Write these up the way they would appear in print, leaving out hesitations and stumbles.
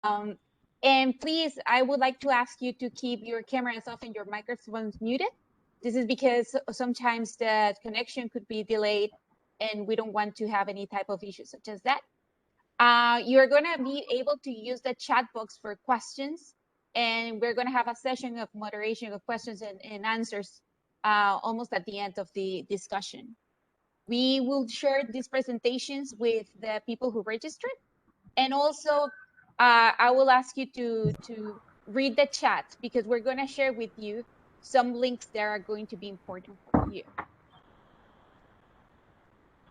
And please, I would like to ask you to keep your cameras off and your microphones muted. This is because sometimes the connection could be delayed and we don't want to have any type of issues such as that. You're going to be able to use the chat box for questions, and we're going to have a session of moderation of questions and answers almost at the end of the discussion. We will share these presentations with the people who registered, and also I will ask you to read the chat because we're going to share with you some links that are going to be important for you.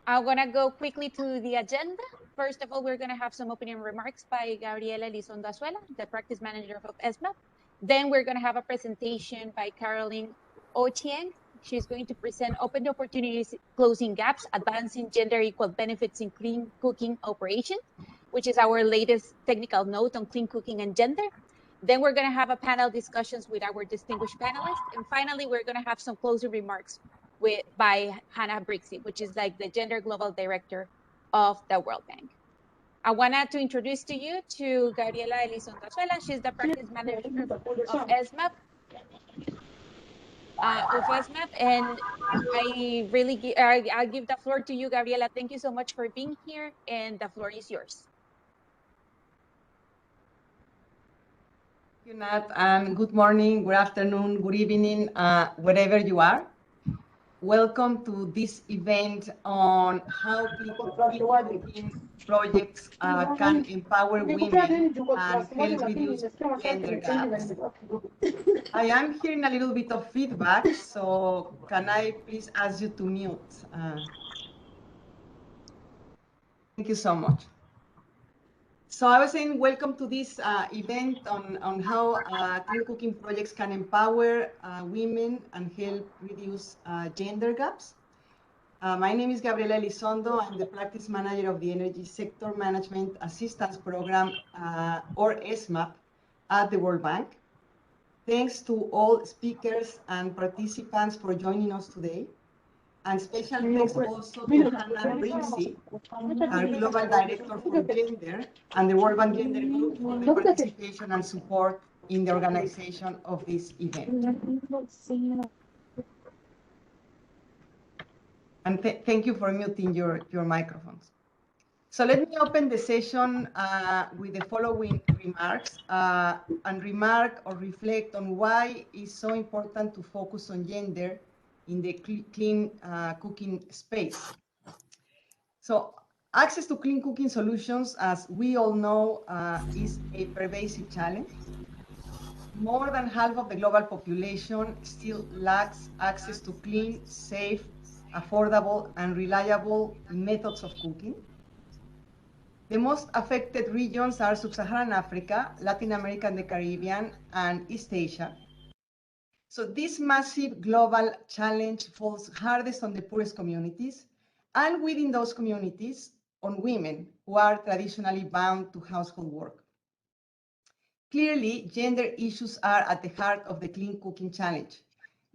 I'm going to go quickly to the agenda. First of all, we're going to have some opening remarks by Gabriela Elizondo Azuela, the practice manager of ESMAP. Then we're going to have a presentation by Caroline Ochieng. She's going to present Open Opportunities, Closing Gaps, Advancing Gender Equal Benefits in Clean Cooking Operations, which is our latest technical note on clean cooking and gender. Then we're going to have a panel discussions with our distinguished panelists. And finally, we're going to have some closing remarks by Hannah Brixey, which is like the Gender Global Director of the World Bank. I wanted to introduce to you to Gabriela Elizondo Azuela. She's the practice manager of ESMAP. And I'll give the floor to you, Gabriela. Thank you so much for being here, and the floor is yours. Thank you, Nat, and good morning, good afternoon, good evening, wherever you are. Welcome to this event on how cooking projects can empower women and help reduce gender gaps. I am hearing a little bit of feedback, so can I please ask you to mute? Thank you so much. So I was saying, welcome to this event on how clean cooking projects can empower women and help reduce gender gaps. My name is Gabriela Elizondo. I'm the practice manager of the Energy Sector Management Assistance Program, or ESMAP, at the World Bank. Thanks to all speakers and participants for joining us today. And special thanks also to Hannah Brixey, our Global Director for Gender, and the World Bank Gender Group for the participation and support in the organization of this event. And thank you for muting your microphones. So let me open the session with the following remarks and remark or reflect on why it's so important to focus on gender in the clean cooking space. So access to clean cooking solutions, as we all know, is a pervasive challenge. More than half of the global population still lacks access to clean, safe, affordable, and reliable methods of cooking. The most affected regions are Sub-Saharan Africa, Latin America and the Caribbean, and East Asia. So this massive global challenge falls hardest on the poorest communities, and within those communities, on women who are traditionally bound to household work. Clearly, gender issues are at the heart of the clean cooking challenge.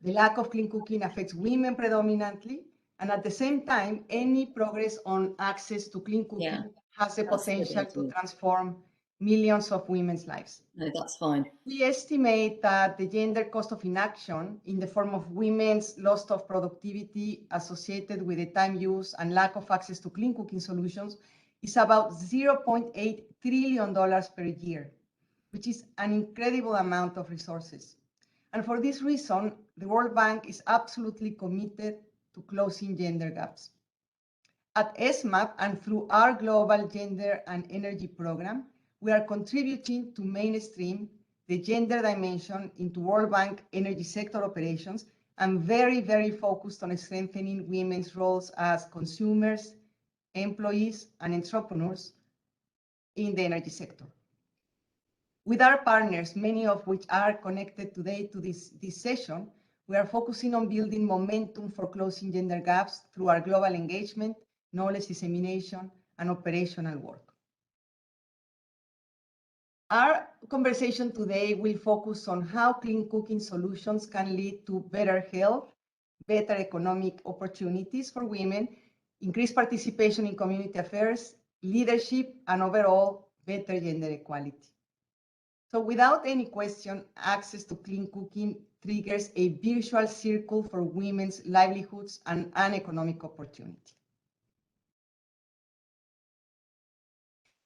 The lack of clean cooking affects women predominantly, and at the same time, any progress on access to clean cooking has the potential to transform millions of women's lives. No, that's fine. We estimate that the gender cost of inaction in the form of women's loss of productivity associated with the time use and lack of access to clean cooking solutions is about $0.8 trillion per year, which is an incredible amount of resources. And for this reason, the World Bank is absolutely committed to closing gender gaps. At ESMAP and through our Global Gender and Energy Program, we are contributing to mainstream the gender dimension into World Bank energy sector operations and very, very focused on strengthening women's roles as consumers, employees, and entrepreneurs in the energy sector. With our partners, many of which are connected today to this session, we are focusing on building momentum for closing gender gaps through our global engagement, knowledge dissemination, and operational work. Our conversation today will focus on how clean cooking solutions can lead to better health, better economic opportunities for women, increased participation in community affairs, leadership, and overall better gender equality. So without any question, access to clean cooking triggers a virtual circle for women's livelihoods and an economic opportunity.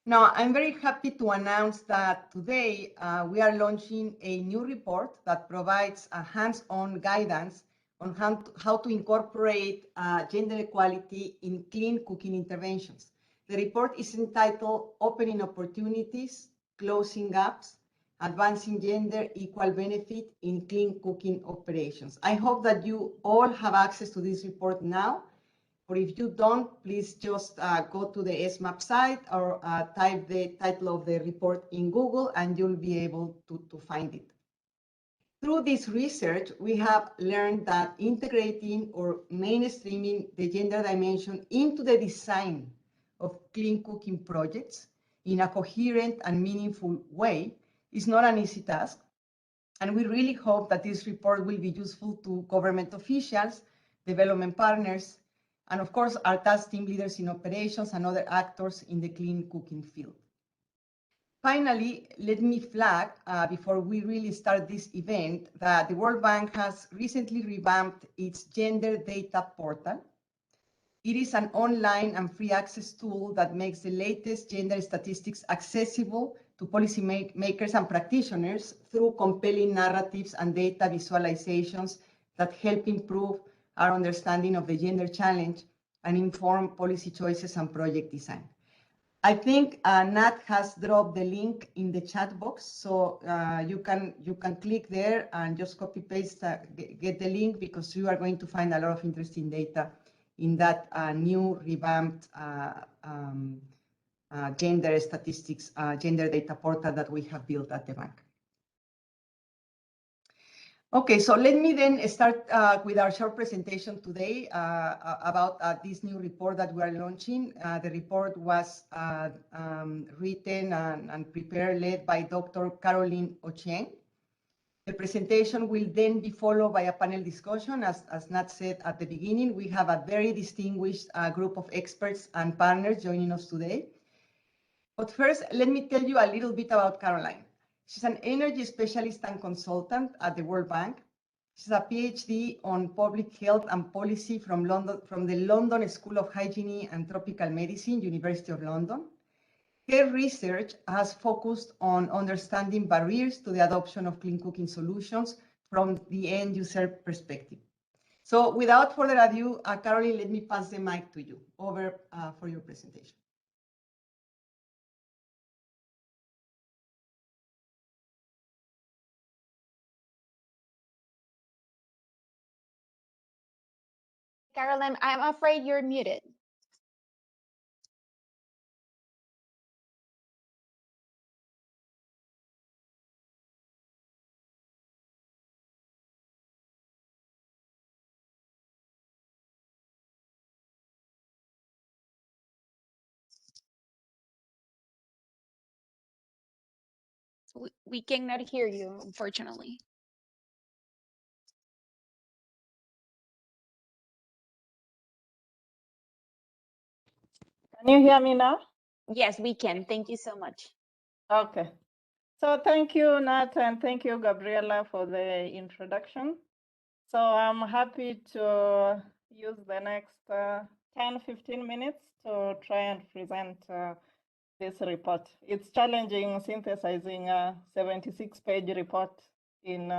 Now, I'm very happy to announce that today we are launching a new report that provides a hands-on guidance on how to incorporate gender equality in clean cooking interventions. The report is entitled Opening Opportunities, Closing Gaps, Advancing Gender Equal Benefit in Clean Cooking Operations. I hope that you all have access to this report now. Or if you don't, please just go to the ESMAP site or type the title of the report in Google and you'll be able to find it. Through this research, we have learned that integrating or mainstreaming the gender dimension into the design of clean cooking projects in a coherent and meaningful way is not an easy task. And we really hope that this report will be useful to government officials, development partners, and of course, our task team leaders in operations and other actors in the clean cooking field. Finally, let me flag, before we really start this event, that the World Bank has recently revamped its gender data portal. It is an online and free access tool that makes the latest gender statistics accessible to policy makers and practitioners through compelling narratives and data visualizations that help improve our understanding of the gender challenge and inform policy choices and project design. I think Nat has dropped the link in the chat box, so you can click there and just copy paste, get the link, because you are going to find a lot of interesting data in that new revamped gender statistics, gender data portal that we have built at the bank. Okay, so let me then start with our short presentation today about this new report that we are launching. The report was written and prepared, led by Dr. Caroline Ochieng. The presentation will then be followed by a panel discussion. As Nat said at the beginning, we have a very distinguished group of experts and partners joining us today. But first, let me tell you a little bit about Caroline. She's an energy specialist and consultant at the World Bank. She's a PhD on public health and policy from the London School of Hygiene and Tropical Medicine, University of London. Her research has focused on understanding barriers to the adoption of clean cooking solutions from the end user perspective. So without further ado, Caroline, let me pass the mic to you. Over for your presentation. Caroline, I'm afraid you're muted. We cannot hear you, unfortunately. Can you hear me now? Yes, we can. Thank you so much. Okay. So thank you, Nat, and thank you, Gabriela, for the introduction. So I'm happy to use the next 10-15 minutes to try and present this report. It's challenging synthesizing a 76-page report in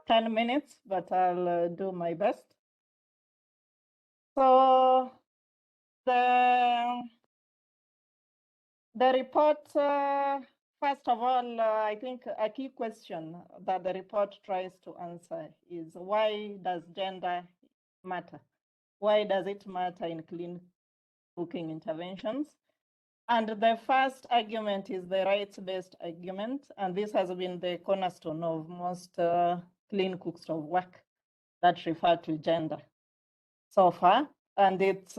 10 minutes, but I'll do my best. So the report, first of all, I think a key question that the report tries to answer is, why does gender matter? Why does it matter in clean cooking interventions? And the first argument is the rights-based argument, and this has been the cornerstone of most clean cooks of work that refer to gender so far. And it's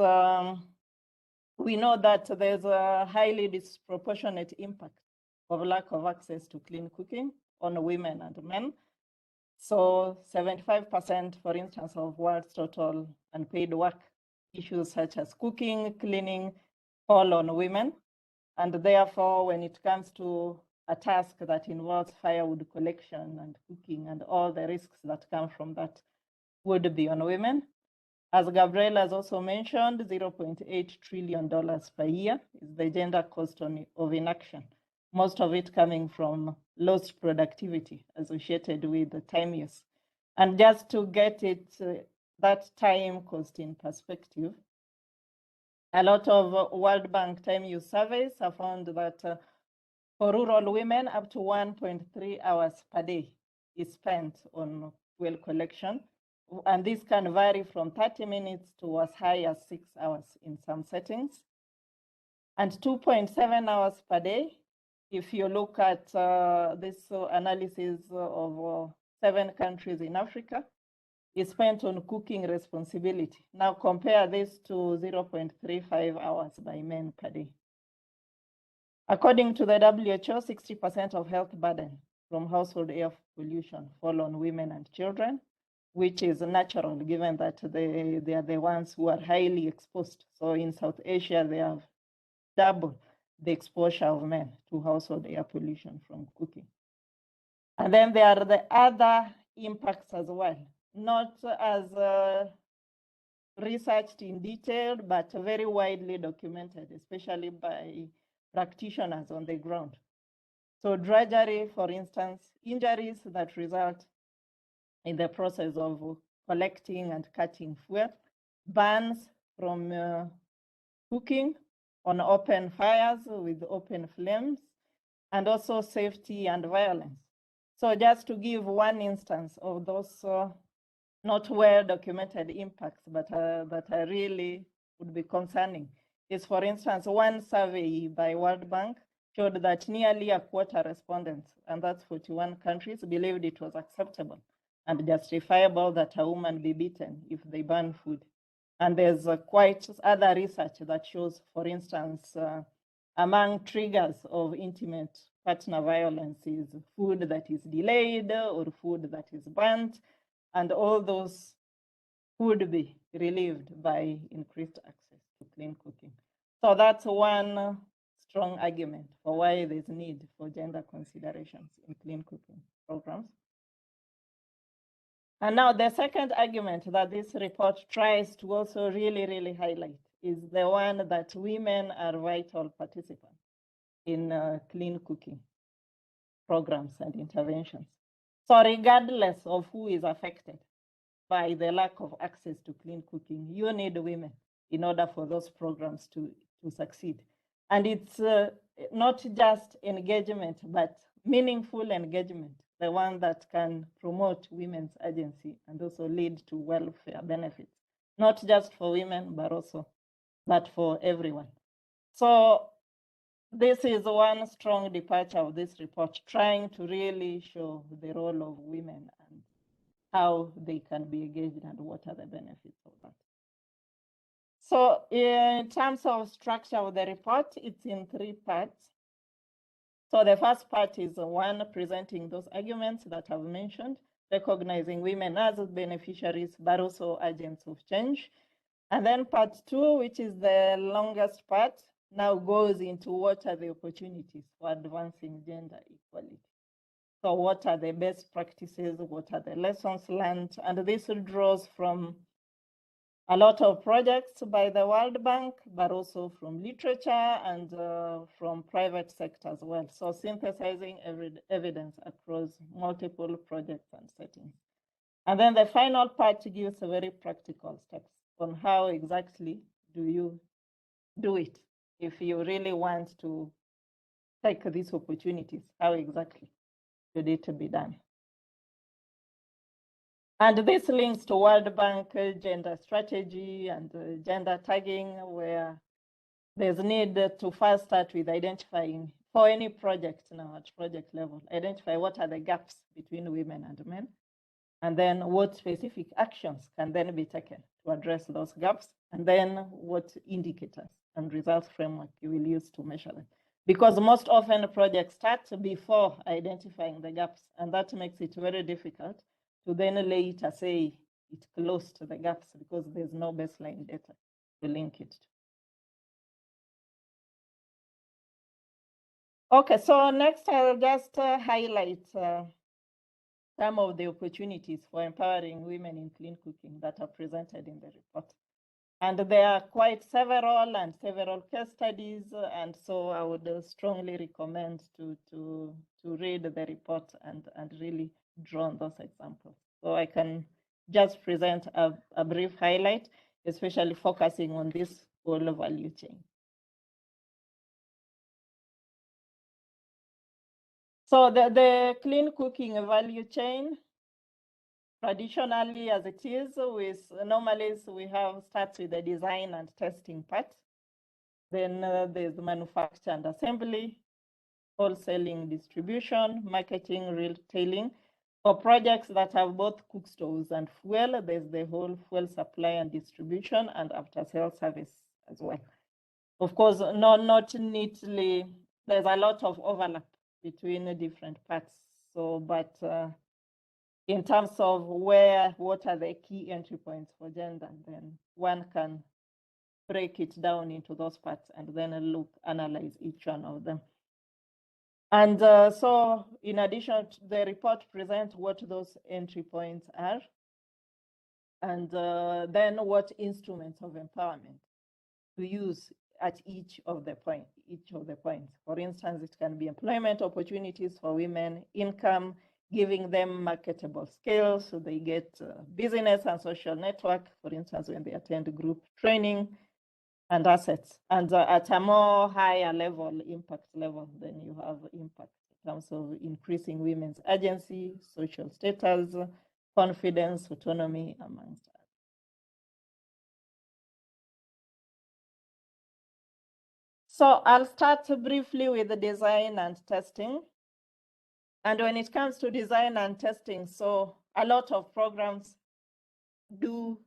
we know that there's a highly disproportionate impact of lack of access to clean cooking on women and men. So 75%, for instance, of world's total unpaid work issues such as cooking, cleaning, fall on women. And therefore, when it comes to a task that involves firewood collection and cooking and all the risks that come from that would be on women. As Gabriela has also mentioned, $0.8 trillion per year is the gender cost of inaction, most of it coming from lost productivity associated with the time use. And just to get it, that time cost in perspective, a lot of World Bank time use surveys have found that for rural women, up to 1.3 hours per day is spent on fuel collection. And this can vary from 30 minutes to as high as 6 hours in some settings. And 2.7 hours per day, if you look at this analysis of 7 countries in Africa, is spent on cooking responsibility. Now compare this to 0.35 hours by men per day. According to the WHO, 60% of health burden from household air pollution fall on women and children, which is natural given that they are the ones who are highly exposed. So in South Asia, they have double the exposure of men to household air pollution from cooking. And then there are the other impacts as well, not as researched in detail, but very widely documented, especially by practitioners on the ground. So drudgery, for instance, injuries that result in the process of collecting and cutting fuel, burns from cooking on open fires with open flames, and also safety and violence. So just to give one instance of those not well documented impacts, but that really would be concerning, is, for instance, one survey by World Bank showed that nearly a quarter respondents, and that's 41 countries, believed it was acceptable and justifiable that a woman be beaten if they burn food. And there's quite other research that shows, for instance, among triggers of intimate partner violence is food that is delayed or food that is burnt, and all those would be relieved by increased access to clean cooking. So that's one strong argument for why there's need for gender considerations in clean cooking programs. And now the second argument that this report tries to also really highlight is the one that women are vital participants in clean cooking programs and interventions. So regardless of who is affected by the lack of access to clean cooking, you need women in order for those programs to succeed. And it's not just engagement, but meaningful engagement, the one that can promote women's agency and also lead to welfare benefits, not just for women, but for everyone. So this is one strong departure of this report, trying to really show the role of women and how they can be engaged and what are the benefits of that. So in terms of structure of the report, it's in 3 parts. So the first part is one, presenting those arguments that I've mentioned, recognizing women as beneficiaries, but also agents of change. And then part 2, which is the longest part, now goes into what are the opportunities for advancing gender equality. So what are the best practices? What are the lessons learned? And this draws from a lot of projects by the World Bank, but also from literature and from private sector as well. So synthesizing evidence across multiple projects and settings. And then the final part gives a very practical steps on how exactly do you do it. If you really want to take these opportunities, how exactly should it be done? And this links to World Bank gender strategy and gender tagging, where there's need to first start with identifying, for any project now at project level, identify what are the gaps between women and men, and then what specific actions can then be taken to address those gaps, and then what indicators and results framework you will use to measure them. Because most often projects start before identifying the gaps, and that makes it very difficult to then later say it closed the gaps because there's no baseline data to link it to. Okay, so next I'll just highlight some of the opportunities for empowering women in clean cooking that are presented in the report. And there are quite several case studies, and so I would strongly recommend to read the report and really draw on those examples. So I can just present a brief highlight, especially focusing on this whole value chain. So the clean cooking value chain, traditionally as it is, normally we have starts with the design and testing part. Then there's manufacture and assembly, wholesaling, distribution, marketing, retailing. For projects that have both cook stoves and fuel, there's the whole fuel supply and distribution and after-sales service as well. Of course, not neatly, there's a lot of overlap between the different parts. So, but in terms of what are the key entry points for gender, then one can break it down into those parts and then analyze each one of them. And so in addition, the report presents what those entry points are, and then what instruments of empowerment to use at each of the points. For instance, it can be employment opportunities for women, income, giving them marketable skills so they get business and social network, for instance, when they attend group training, and assets. And at a more higher level, impact level, then you have impact in terms of increasing women's agency, social status, confidence, autonomy, amongst others. So I'll start briefly with the design and testing. And when it comes to design and testing, so a lot of programs do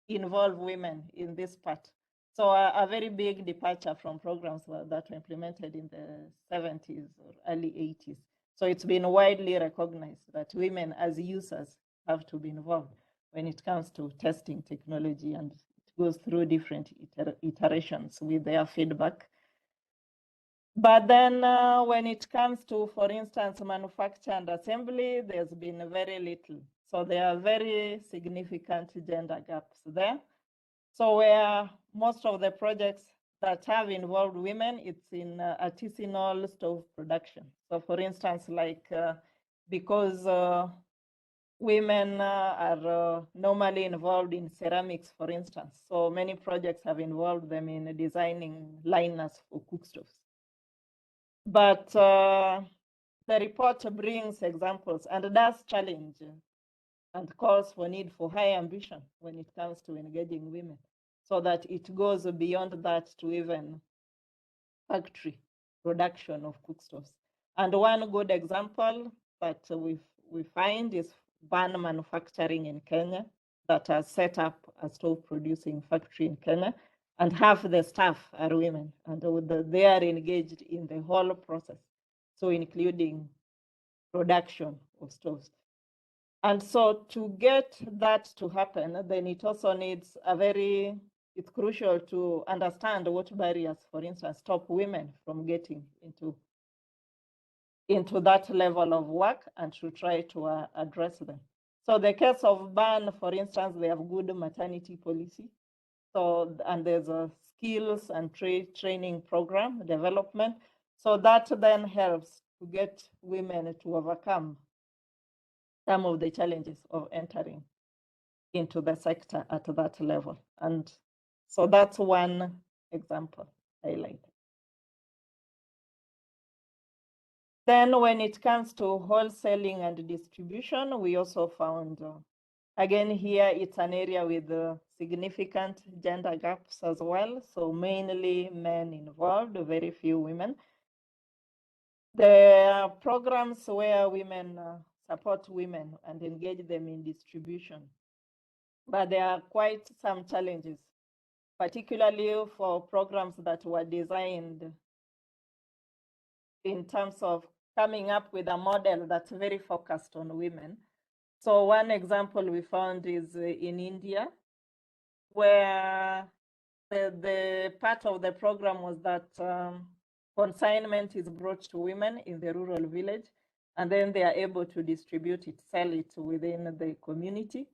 involve women in this part. So a very big departure from programs that were implemented in the 70s or early 80s. So it's been widely recognized that women as users have to be involved when it comes to testing technology, and it goes through different iterations with their feedback. But then when it comes to, for instance, manufacture and assembly, there's been very little. So there are very significant gender gaps there. So where most of the projects that have involved women, it's in artisanal stove production. So for instance, like because women are normally involved in ceramics, for instance. So many projects have involved them in designing liners for cook stoves. But the report brings examples and does challenge and calls for need for high ambition when it comes to engaging women, so that it goes beyond that to even factory production of cook stoves. And one good example that we find is Ban Manufacturing in Kenya, that has set up a stove producing factory in Kenya, and half the staff are women, and they are engaged in the whole process, so including production of stoves. And so to get that to happen, then it also needs it's crucial to understand what barriers, for instance, stop women from getting into that level of work, and to try to address them. So the case of Ban, for instance, they have good maternity policy. So, and there's a skills and training program development. So that then helps to get women to overcome some of the challenges of entering into the sector at that level. And so that's one example highlighted. Then when it comes to wholesaling and distribution, we also found, again here, it's an area with significant gender gaps as well. So mainly men involved, very few women. There are programs where women support women and engage them in distribution. But there are quite some challenges, particularly for programs that were designed in terms of coming up with a model that's very focused on women. So one example we found is in India, where the part of the program was that consignment is brought to women in the rural village, and then they are able to distribute it, sell it within the community.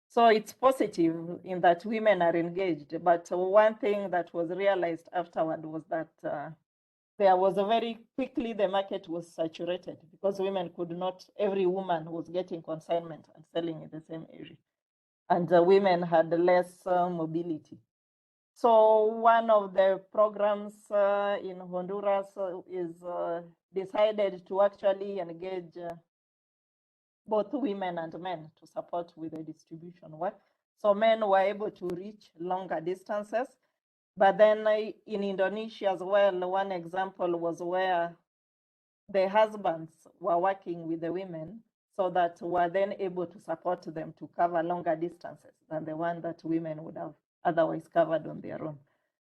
So it's positive in that women are engaged. But one thing that was realized afterward was that there was a very quickly the market was saturated because women could not, every woman was getting consignment and selling in the same area. And women had less mobility. So one of the programs in Honduras is decided to actually engage both women and men to support with the distribution work. So men were able to reach longer distances. But then in Indonesia as well, one example was where the husbands were working with the women so that were then able to support them to cover longer distances than the one that women would have otherwise covered on their own.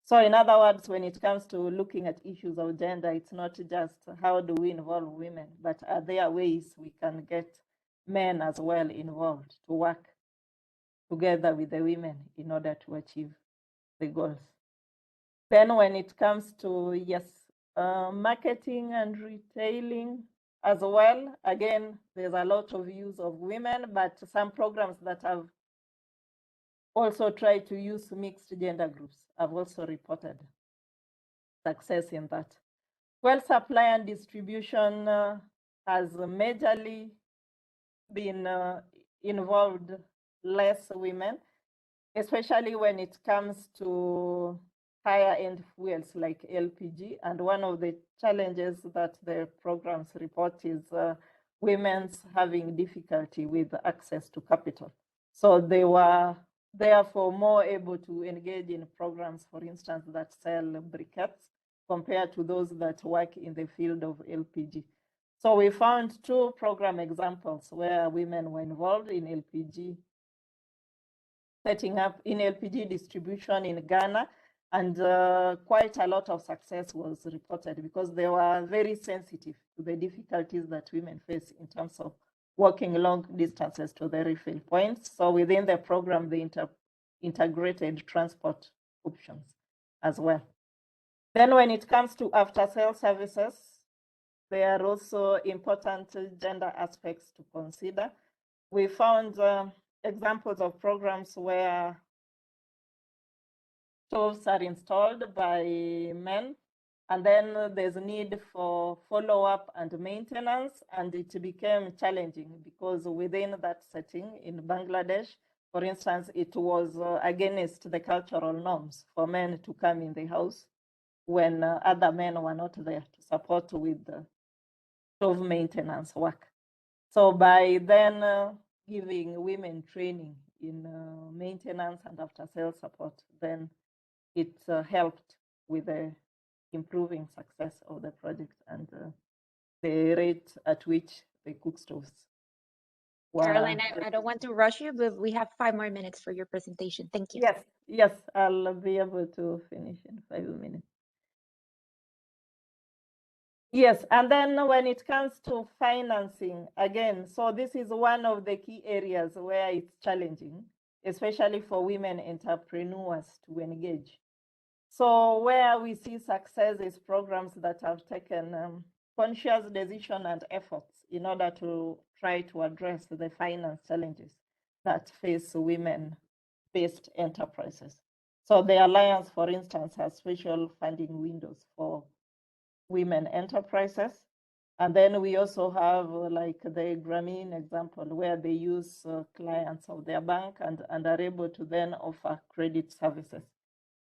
So in other words, when it comes to looking at issues of gender, it's not just how do we involve women, but are there ways we can get men as well involved to work together with the women in order to achieve the goals. Then when it comes to, yes, marketing and retailing as well, again, there's a lot of use of women, but some programs that have also tried to use mixed gender groups have also reported success in that. Well, supply and distribution has majorly been involved less women, especially when it comes to higher end fuels like LPG. And one of the challenges that the programs report is women's having difficulty with access to capital. So they were therefore more able to engage in programs, for instance, that sell briquettes compared to those that work in the field of LPG. So we found 2 program examples where women were involved in LPG, setting up in LPG distribution in Ghana, and quite a lot of success was reported because they were very sensitive to the difficulties that women face in terms of walking long distances to the refill points. So within the program, they integrated transport options as well. Then when it comes to after-sale services, there are also important gender aspects to consider. We found examples of programs where stoves are installed by men, and then there's a need for follow-up and maintenance, and it became challenging because within that setting in Bangladesh, for instance, it was against the cultural norms for men to come in the house when other men were not there to support with the stove maintenance work. So by then giving women training in maintenance and after-sales support, then it helped with the improving success of the project and the rate at which the cook stoves were. Caroline, I don't want to rush you, but we have 5 more minutes for your presentation. Thank you. Yes, I'll be able to finish in 5 minutes. Yes, and then when it comes to financing, again, so this is one of the key areas where it's challenging, especially for women entrepreneurs to engage. So where we see success is programs that have taken conscious decision and efforts in order to try to address the finance challenges that face women-based enterprises. So the Alliance, for instance, has special funding windows for women enterprises. And then we also have like the Grameen example where they use clients of their bank and are able to then offer credit services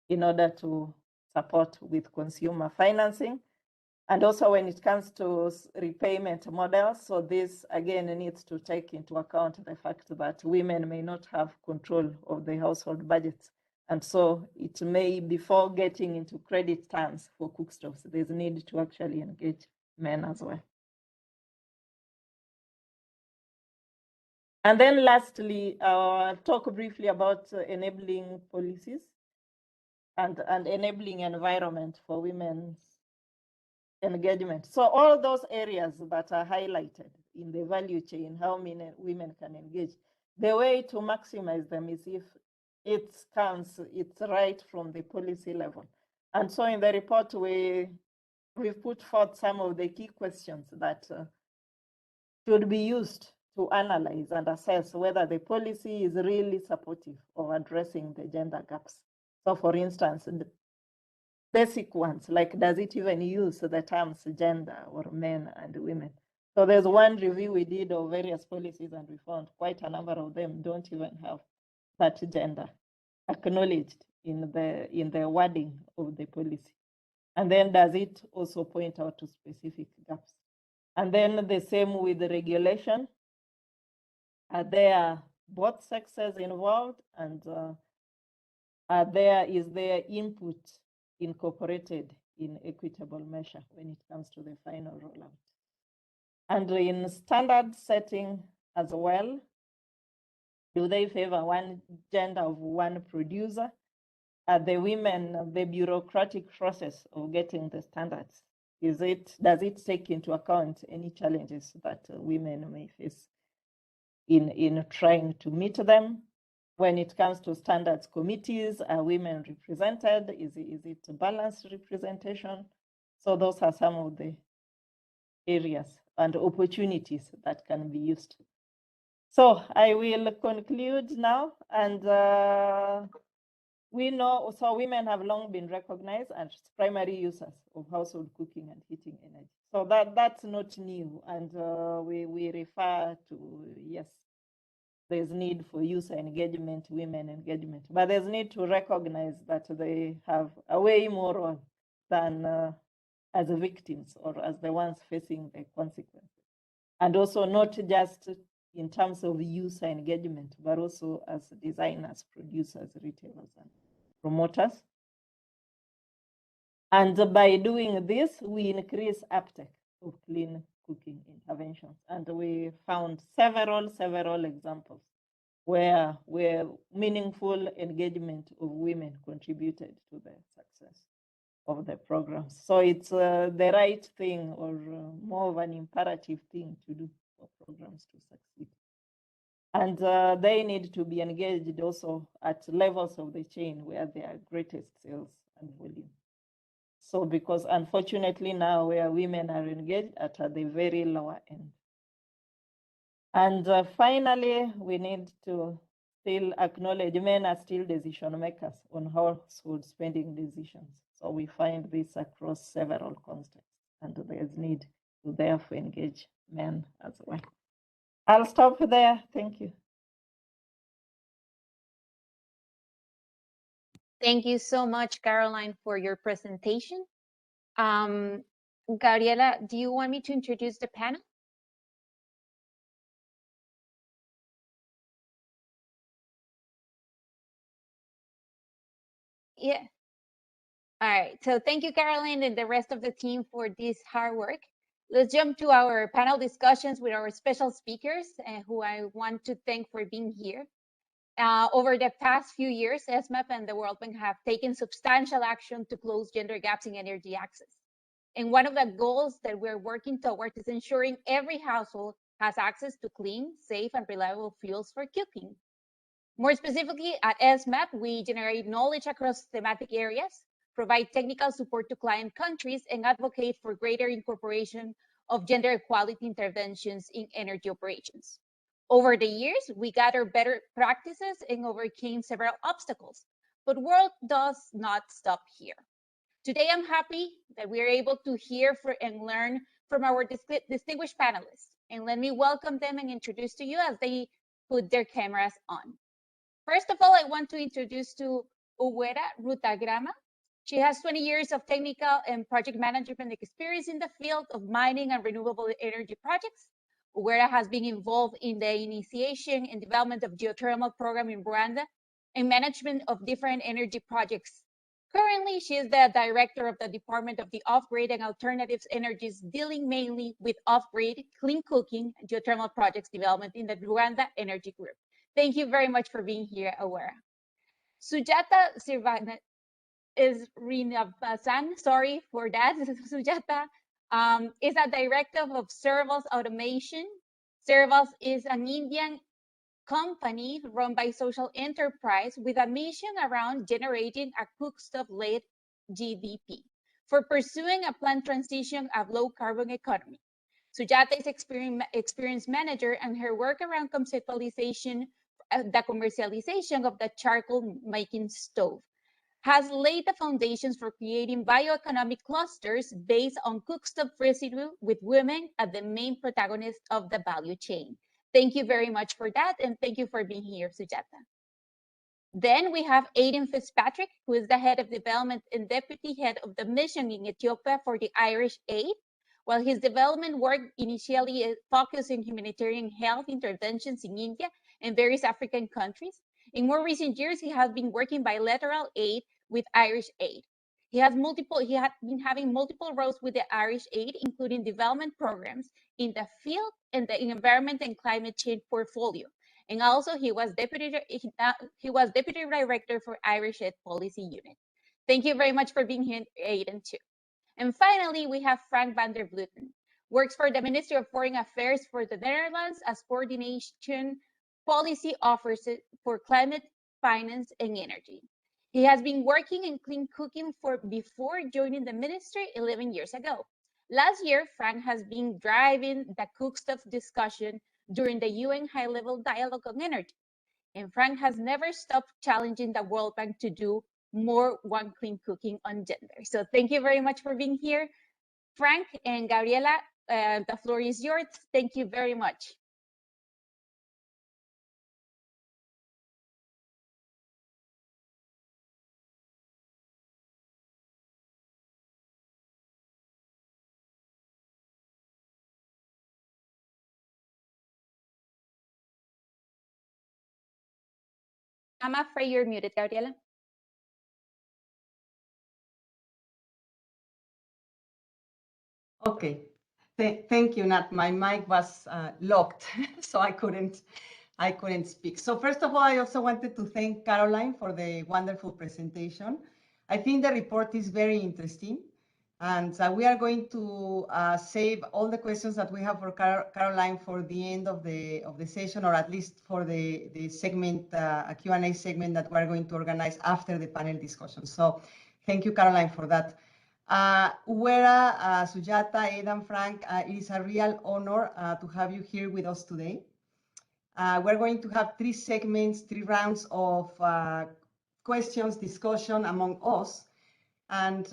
in order to support with consumer financing. And also when it comes to repayment models, so this again needs to take into account the fact that women may not have control of the household budgets. And so it may, before getting into credit terms for cook stoves, there's a need to actually engage men as well. And then lastly, talk briefly about enabling policies and enabling environment for women's engagement. So all those areas that are highlighted in the value chain, how many women can engage, the way to maximize them is if it's right from the policy level. And so in the report, we we've put forth some of the key questions that should be used to analyze and assess whether the policy is really supportive of addressing the gender gaps. So for instance, the basic ones, like does it even use the terms gender or men and women? So there's one review we did of various policies and we found quite a number of them don't even have that gender acknowledged in the wording of the policy. And then does it also point out to specific gaps? And then the same with the regulation. Are there both sexes involved, and is their input incorporated in equitable measure when it comes to the final rollout? And in standard setting as well, do they favor one gender of one producer? Are the women, the bureaucratic process of getting the standards, does it take into account any challenges that women may face in trying to meet them? When it comes to standards committees, are women represented? Is it a balanced representation? So those are some of the areas and opportunities that can be used. So I will conclude now, and we know, so women have long been recognized as primary users of household cooking and heating energy. So that's not new, and we refer to, yes, there's need for user engagement, women engagement, but there's need to recognize that they have a way more role than as victims or as the ones facing the consequences. And also not just in terms of user engagement, but also as designers, producers, retailers, and promoters. And by doing this, we increase uptake of clean cooking interventions. And we found several examples where meaningful engagement of women contributed to the success of the programs. So it's the right thing, or more of an imperative thing to do for programs to succeed. And they need to be engaged also at levels of the chain where there are greatest sales and volume. So because unfortunately now where women are engaged at the very lower end. And finally, we need to still acknowledge men are still decision makers on household spending decisions. So we find this across several contexts, and there's need to therefore engage men as well. I'll stop there. Thank you. Thank you so much, Caroline, for your presentation. Gabriela, do you want me to introduce the panel? Yeah. All right. So thank you, Caroline, and the rest of the team for this hard work. Let's jump to our panel discussions with our special speakers, who I want to thank for being here. Over the past few years, ESMAP and the World Bank have taken substantial action to close gender gaps in energy access. And one of the goals that we're working towards is ensuring every household has access to clean, safe, and reliable fuels for cooking. More specifically, at ESMAP, we generate knowledge across thematic areas, provide technical support to client countries, and advocate for greater incorporation of gender equality interventions in energy operations. Over the years, we gathered better practices and overcame several obstacles, but work does not stop here. Today, I'm happy that we are able to hear and learn from our distinguished panelists. And let me welcome them and introduce to you as they put their cameras on. First of all, I want to introduce to Uguera Rutagrama. She has 20 years of technical and project management experience in the field of mining and renewable energy projects. Uguera has been involved in the initiation and development of geothermal program in Rwanda and management of different energy projects. Currently, she is the director of the Department of the Off-Grid and Alternatives Energies, dealing mainly with off-grid, clean cooking, and geothermal projects development in the Rwanda Energy Group. Thank you very much for being here, Awara. Sujata Sirvana is Rinabasan, sorry for that. Sujata is a director of Servos Automation. Servos is an Indian company run by social enterprise with a mission around generating a cookstove-led GDP. for pursuing a planned transition of low-carbon economy. Sujata is experienced manager, and her work around conceptualization, the commercialization of the charcoal-making stove, has laid the foundations for creating bioeconomic clusters based on cookstove residue with women as the main protagonists of the value chain. Thank you very much for that, and thank you for being here, Sujata. Then we have Aidan Fitzpatrick, who is the head of development and deputy head of the mission in Ethiopia for the Irish Aid. While his development work initially focused on humanitarian health interventions in India and various African countries, in more recent years, he has been working bilateral aid with Irish Aid. He had been having multiple roles with the Irish Aid, including development programs in the field and the environment and climate change portfolio. And also he was deputy director for Irish Aid Policy Unit. Thank you very much for being here, Aidan, too. And finally, we have Frank van der Vleuten, works for the Ministry of Foreign Affairs for the Netherlands as coordination policy officer for climate, finance, and energy. He has been working in clean cooking before joining the ministry 11 years ago. Last year, Frank has been driving the cookstove discussion during the UN high-level dialogue on energy. And Frank has never stopped challenging the World Bank to do more one clean cooking on gender. So thank you very much for being here. Frank and Gabriela, the floor is yours. Thank you very much. I'm afraid you're muted, Gabriela. Okay. Thank you, Nat. My mic was locked, so I couldn't speak. So first of all, I also wanted to thank Caroline for the wonderful presentation. I think the report is very interesting. And we are going to save all the questions that we have for Caroline for the end of the session, or at least for the segment, a Q&A segment that we're going to organize after the panel discussion. So thank you, Caroline, for that. Uwera, Sujata, Aidan, Frank, it is a real honor to have you here with us today. We're going to have 3 segments, 3 rounds of questions, discussion among us. And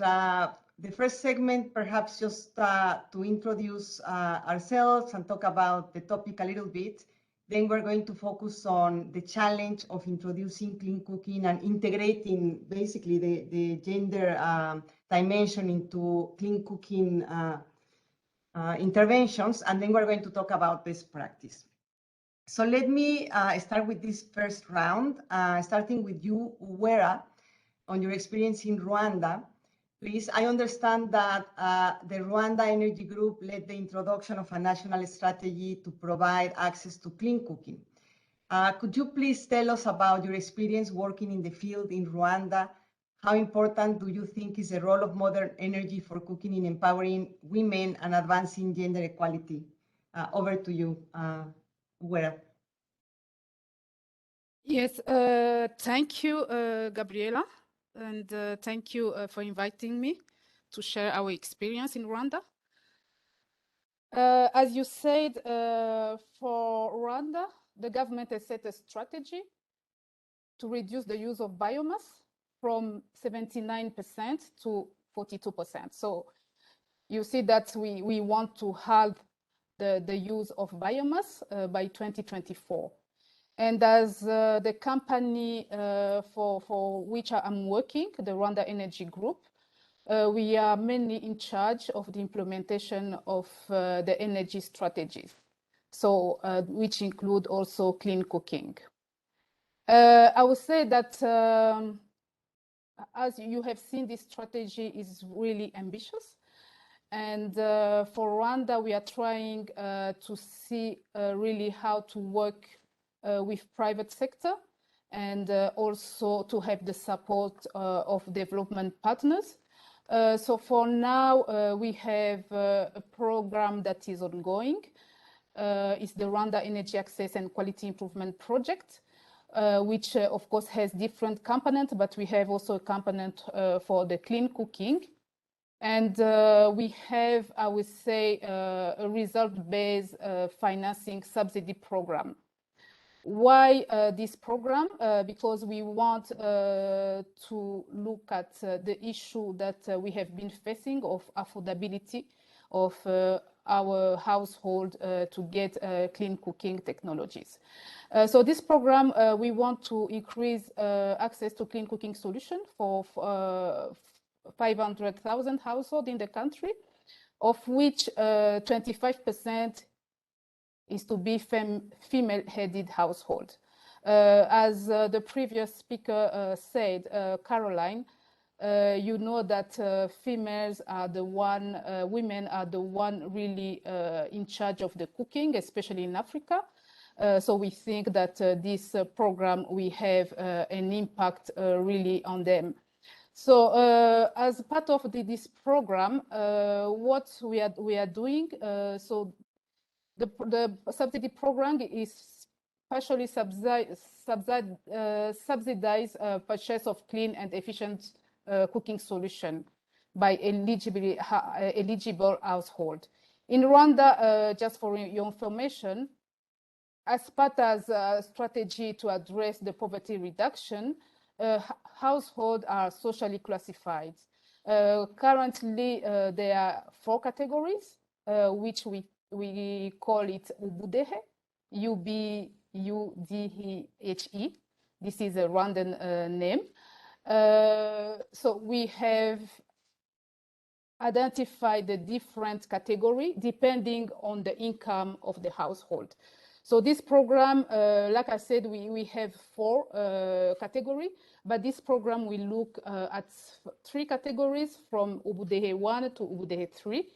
the first segment, perhaps just to introduce ourselves and talk about the topic a little bit. Then we're going to focus on the challenge of introducing clean cooking and integrating basically the gender dimension into clean cooking interventions. And then we're going to talk about best practice. So let me start with this first round, starting with you, Uwera, on your experience in Rwanda. Please, I understand that the Rwanda Energy Group led the introduction of a national strategy to provide access to clean cooking. Could you please tell us about your experience working in the field in Rwanda? How important do you think is the role of modern energy for cooking in empowering women and advancing gender equality? Over to you, Uwera. Yes, thank you, Gabriela. And thank you for inviting me to share our experience in Rwanda. As you said, for Rwanda, the government has set a strategy to reduce the use of biomass from 79% to 42%. So you see that we want to halve the use of biomass by 2024. And as the company for which I'm working, the Rwanda Energy Group, we are mainly in charge of the implementation of the energy strategies, so which include also clean cooking. I would say that as you have seen, this strategy is really ambitious. And for Rwanda, we are trying to see really how to work with private sector and also to have the support of development partners. So for now, we have a program that is ongoing. It's the Rwanda Energy Access and Quality Improvement Project, which of course has different components, but we have also a component for the clean cooking. And we have, I would say, a result-based financing subsidy program. Why this program? Because we want to look at the issue that we have been facing of affordability of our household to get clean cooking technologies. So this program, we want to increase access to clean cooking solution for 500,000 households in the country, of which 25% is to be female-headed household. As the previous speaker said, Caroline, you know that females are the one, women are the one really in charge of the cooking, especially in Africa. So we think that this program, we have an impact really on them. So as part of this program, what we are doing, so the subsidy program is partially subsidize purchase of clean and efficient cooking solution by eligible household. In Rwanda, just for your information, as part of a strategy to address the poverty reduction, households are socially classified. Currently, there are 4 categories, which we call it Ubudehe, U-B-U-D-E-H-E. This is a Rwandan name. So we have identified the different category depending on the income of the household. So this program, like I said, we have 4 categories, but this program will look at 3 categories from Ubudehe 1 to Ubudehe 3.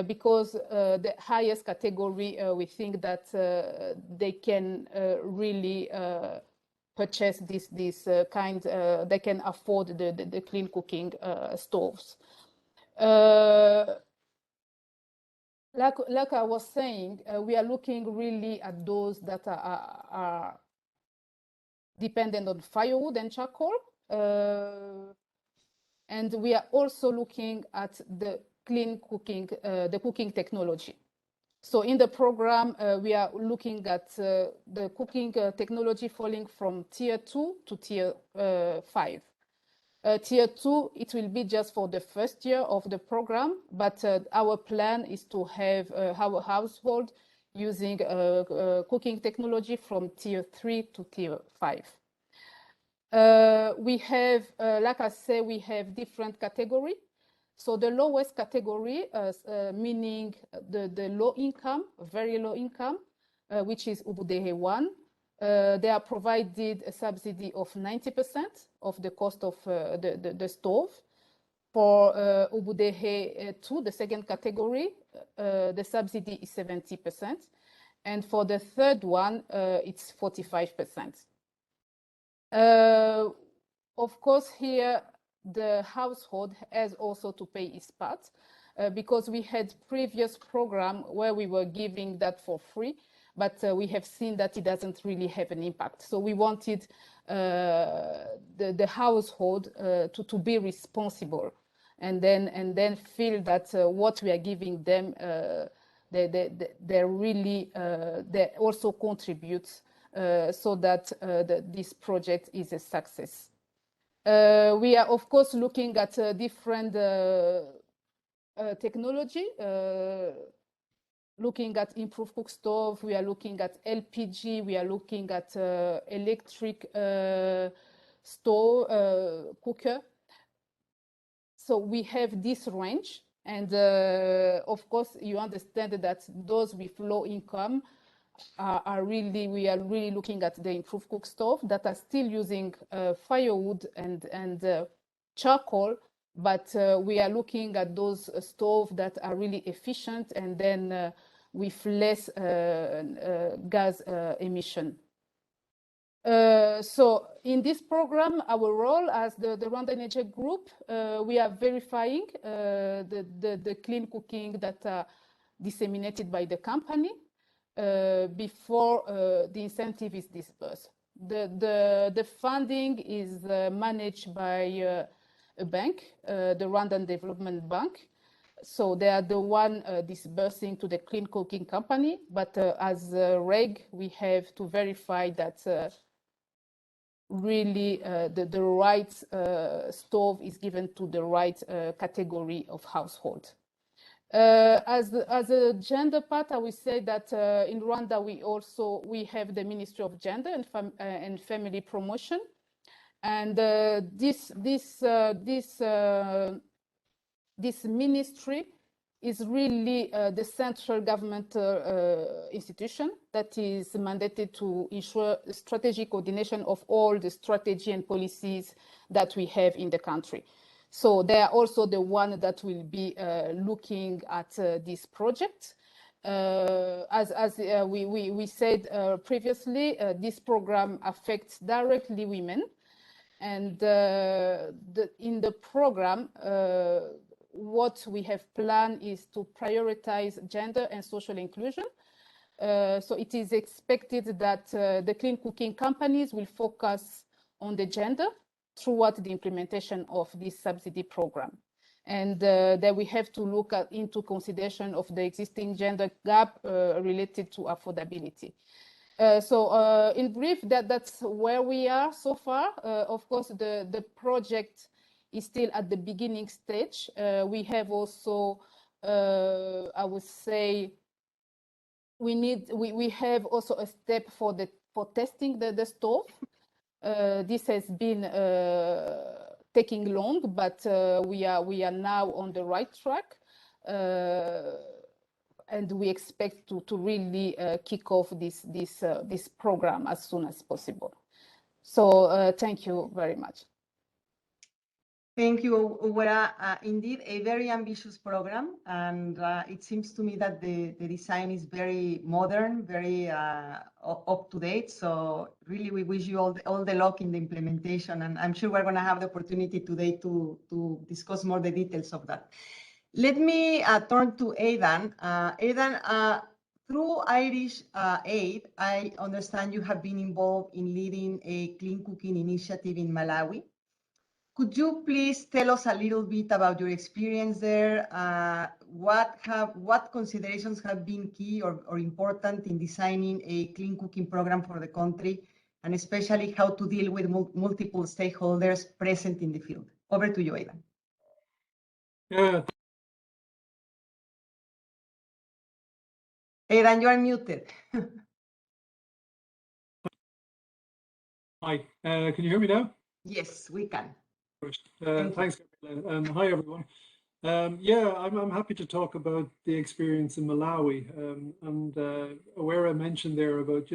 Because the highest category, we think that they can really purchase this kind, they can afford the clean cooking stoves. Like I was saying, we are looking really at those that are dependent on firewood and charcoal. And we are also looking at the clean cooking, the cooking technology. So in the program, we are looking at the cooking technology falling from tier 2 to tier 5. Tier 2, it will be just for the first year of the program, but our plan is to have our household using cooking technology from tier 3 to tier 5. We have, like I say, we have different categories. So the lowest category, meaning the low income, very low income, which is Ubudehe 1, they are provided a subsidy of 90% of the cost of the stove. For Ubudehe 2, the second category, the subsidy is 70%. And for the third one, it's 45%. Of course, here, the household has also to pay its part because we had previous program where we were giving that for free, but we have seen that it doesn't really have an impact. So we wanted the household to be responsible and then feel that what we are giving them, they really, they also contribute so that this project is a success. We are, of course, looking at different technology, looking at improved cook stove. We are looking at LPG. We are looking at electric stove cooker. So we have this range. And of course, you understand that those with low income we are really looking at the improved cook stove that are still using firewood and charcoal, but we are looking at those stoves that are really efficient and then with less gas emission. So in this program, our role as the Rwanda Energy Group, we are verifying the clean cooking that are disseminated by the company. Before the incentive is disbursed. The funding is managed by a bank, the Rwandan Development Bank. So they are the one disbursing to the clean cooking company. But as reg, we have to verify that really the right stove is given to the right category of household. As a gender part, I would say that in Rwanda we have the Ministry of Gender and Family Promotion, and this ministry is really the central government institution that is mandated to ensure strategic coordination of all the strategy and policies that we have in the country. So they are also the one that will be looking at this project. As we said previously, this program affects directly women. And in the program, what we have planned is to prioritize gender and social inclusion. So it is expected that the clean cooking companies will focus on the gender throughout the implementation of this subsidy program. And that we have to look into consideration of the existing gender gap related to affordability. So in brief, that's where we are so far. Of course, the project is still at the beginning stage. We have also, I would say, we have also a step for testing the stove. This has been taking long, but we are now on the right track, and we expect to really kick off this program as soon as possible. So thank you very much. Thank you, Uwera. Indeed, a very ambitious program, and it seems to me that the design is very modern, very up to date. So really, we wish you all the luck in the implementation, and I'm sure we're going to have the opportunity today to discuss more the details of that. Let me turn to Aidan. Aidan, through Irish Aid, I understand you have been involved in leading a clean cooking initiative in Malawi. Could you please tell us a little bit about your experience there? What considerations have been key or important in designing a clean cooking program for the country, and especially how to deal with multiple stakeholders present in the field? Over to you, Aidan. Yeah. Aidan, you are muted. Hi, can you hear me now? Yes, we can. Thanks, Gabriela, and hi everyone. Yeah, I'm happy to talk about the experience in Malawi. And Uwera mentioned there about,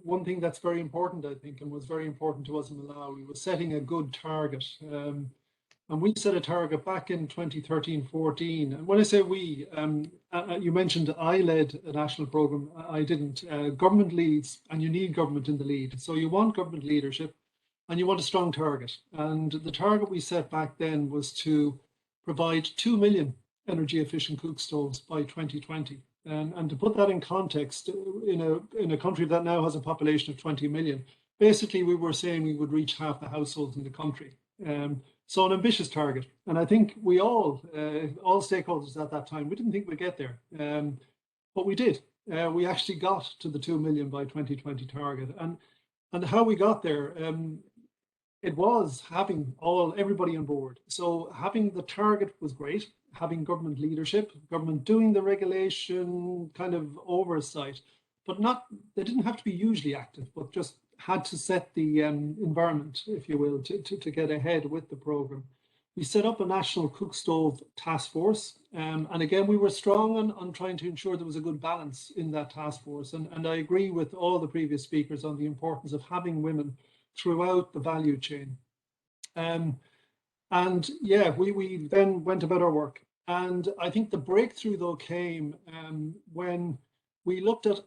one thing that's very important, I think, and was very important to us in Malawi was setting a good target. And we set a target back in 2013-14. And when I say we, you mentioned I led a national program. I didn't. Government leads, and you need government in the lead. So you want government leadership, and you want a strong target. And the target we set back then was to provide 2 million energy efficient cook stoves by 2020. And to put that in context, in a country that now has a population of 20 million, basically we were saying we would reach half the households in the country. So an ambitious target. And I think we all stakeholders at that time, we didn't think we'd get there, but we did. We actually got to the 2 million by 2020 target. And how we got there, it was having everybody on board. So having the target was great, having government leadership, government doing the regulation kind of oversight, but they didn't have to be hugely active, but just had to set the environment, if you will, to get ahead with the program. We set up a national cook stove task force. And again, we were strong on trying to ensure there was a good balance in that task force. And I agree with all the previous speakers on the importance of having women throughout the value chain. And yeah, we then went about our work. And I think the breakthrough though came when we looked at,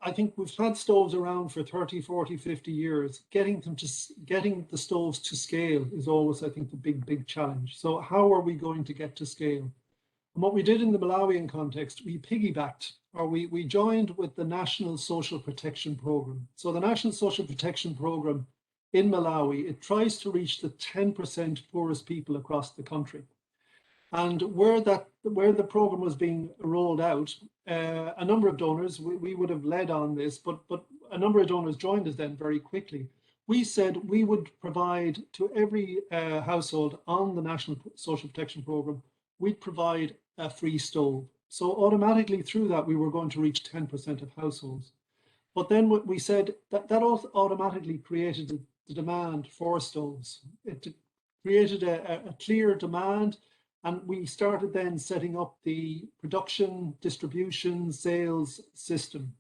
I think we've had stoves around for 30, 40, 50 years. Getting the stoves to scale is always, I think, the big challenge. So how are we going to get to scale? And what we did in the Malawian context, we piggybacked, or we joined with the National Social Protection Program. So the National Social Protection Program in Malawi, it tries to reach the 10% poorest people across the country. And where the program was being rolled out, a number of donors, we would have led on this, but a number of donors joined us then very quickly. We said we would provide to every household on the National Social Protection Program, we'd provide a free stove. So automatically through that, we were going to reach 10% of households. But then what we said, that automatically created the demand for stoves. It created a clear demand, and we started then setting up the production, distribution, sales system.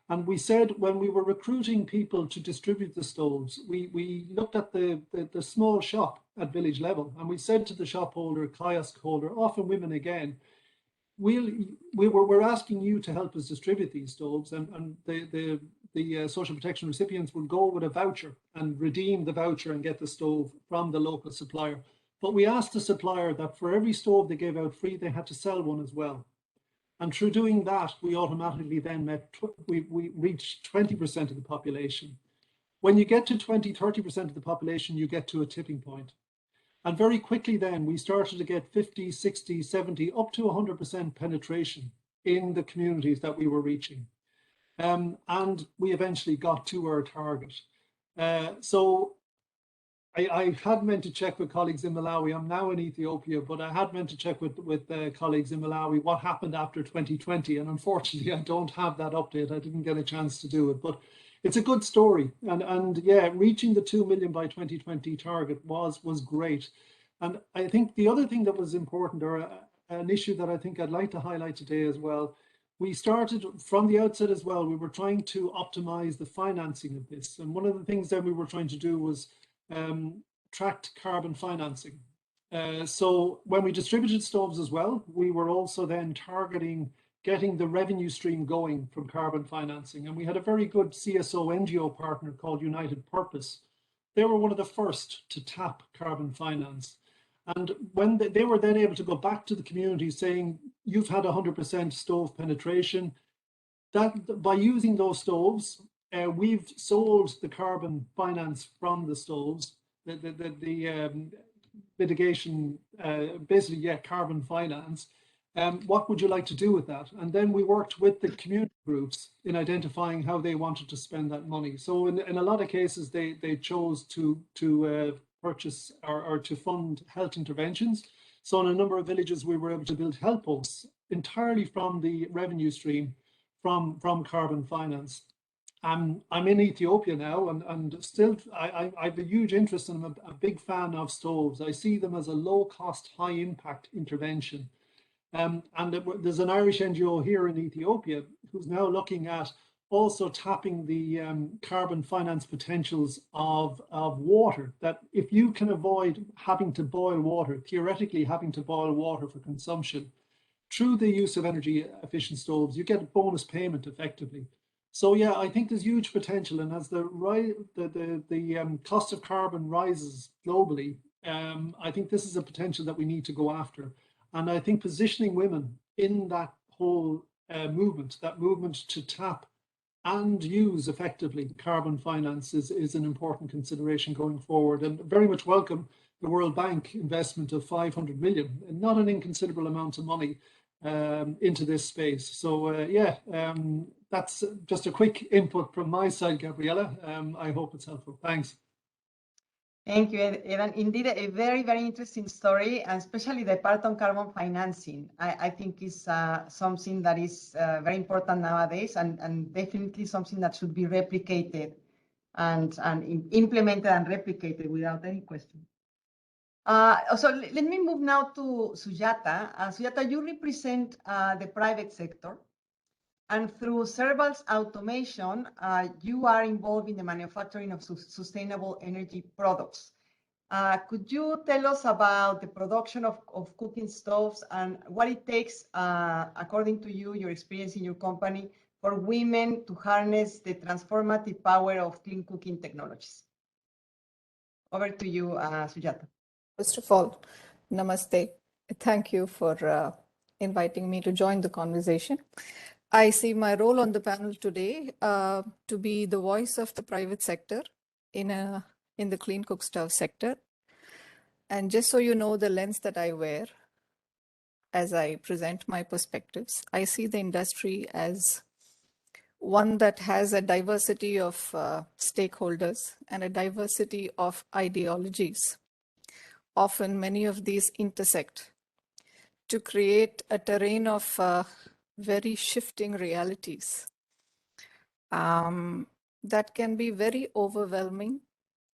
And we said when we were recruiting people to distribute the stoves, we looked at the small shop at village level, and we said to the shop holder, kiosk holder, often women again, we're asking you to help us distribute these stoves, and the social protection recipients will go with a voucher and redeem the voucher and get the stove from the local supplier. But we asked the supplier that for every stove they gave out free, they had to sell one as well. And through doing that, we automatically then we reached 20% of the population. When you get to 20-30% of the population, you get to a tipping point. And very quickly then we started to get 50, 60, 70, up to 100% penetration in the communities that we were reaching. And we eventually got to our target. So I had meant to check with colleagues in Malawi. I'm now in Ethiopia, but I had meant to check with colleagues in Malawi what happened after 2020. And unfortunately, I don't have that update. I didn't get a chance to do it, but it's a good story. And yeah, reaching the 2 million by 2020 target was great. And I think the other thing that was important, or an issue that I think I'd like to highlight today as well, we started from the outset as well, we were trying to optimize the financing of this. And one of the things that we were trying to do was tracked carbon financing. So when we distributed stoves as well, we were also then targeting getting the revenue stream going from carbon financing. And we had a very good CSO NGO partner called United Purpose. They were one of the first to tap carbon finance. And when they were then able to go back to the community saying, you've had 100% stove penetration, that by using those stoves, we've sold the carbon finance from the stoves, the mitigation, basically, yeah, carbon finance. What would you like to do with that? And then we worked with the community groups in identifying how they wanted to spend that money. So in a lot of cases, they chose to purchase or to fund health interventions. So in a number of villages, we were able to build health posts entirely from the revenue stream from carbon finance. I'm in Ethiopia now, and still I have a huge interest, and I'm a big fan of stoves. I see them as a low-cost, high-impact intervention. And there's an Irish NGO here in Ethiopia who's now looking at also tapping the carbon finance potentials of water, that if you can avoid having to boil water, theoretically having to boil water for consumption, through the use of energy efficient stoves, you get a bonus payment effectively. So yeah, I think there's huge potential, and as the cost of carbon rises globally, I think this is a potential that we need to go after. And I think positioning women in that whole movement to tap and use effectively carbon finance is an important consideration going forward, and very much welcome the World Bank investment of 500 million, not an inconsiderable amount of money into this space. So yeah, that's just a quick input from my side, Gabriela. I hope it's helpful. Thanks. Thank you, Evan. Indeed, a very, very interesting story, and especially the part on carbon financing. I think is something that is very important nowadays, and definitely something that should be replicated and implemented and replicated without any question. So let me move now to Sujata. Sujata, you represent the private sector, and through Serval's automation, you are involved in the manufacturing of sustainable energy products. Could you tell us about the production of cooking stoves and what it takes, according to you, your experience in your company, for women to harness the transformative power of clean cooking technologies? Over to you, Sujata. First of all, namaste. Thank you for inviting me to join the conversation. I see my role on the panel today to be the voice of the private sector in a in the clean cook stove sector. And just so you know the lens that I wear as I present my perspectives, I see the industry as one that has a diversity of stakeholders and a diversity of ideologies. Often many of these intersect to create a terrain of very shifting realities that can be very overwhelming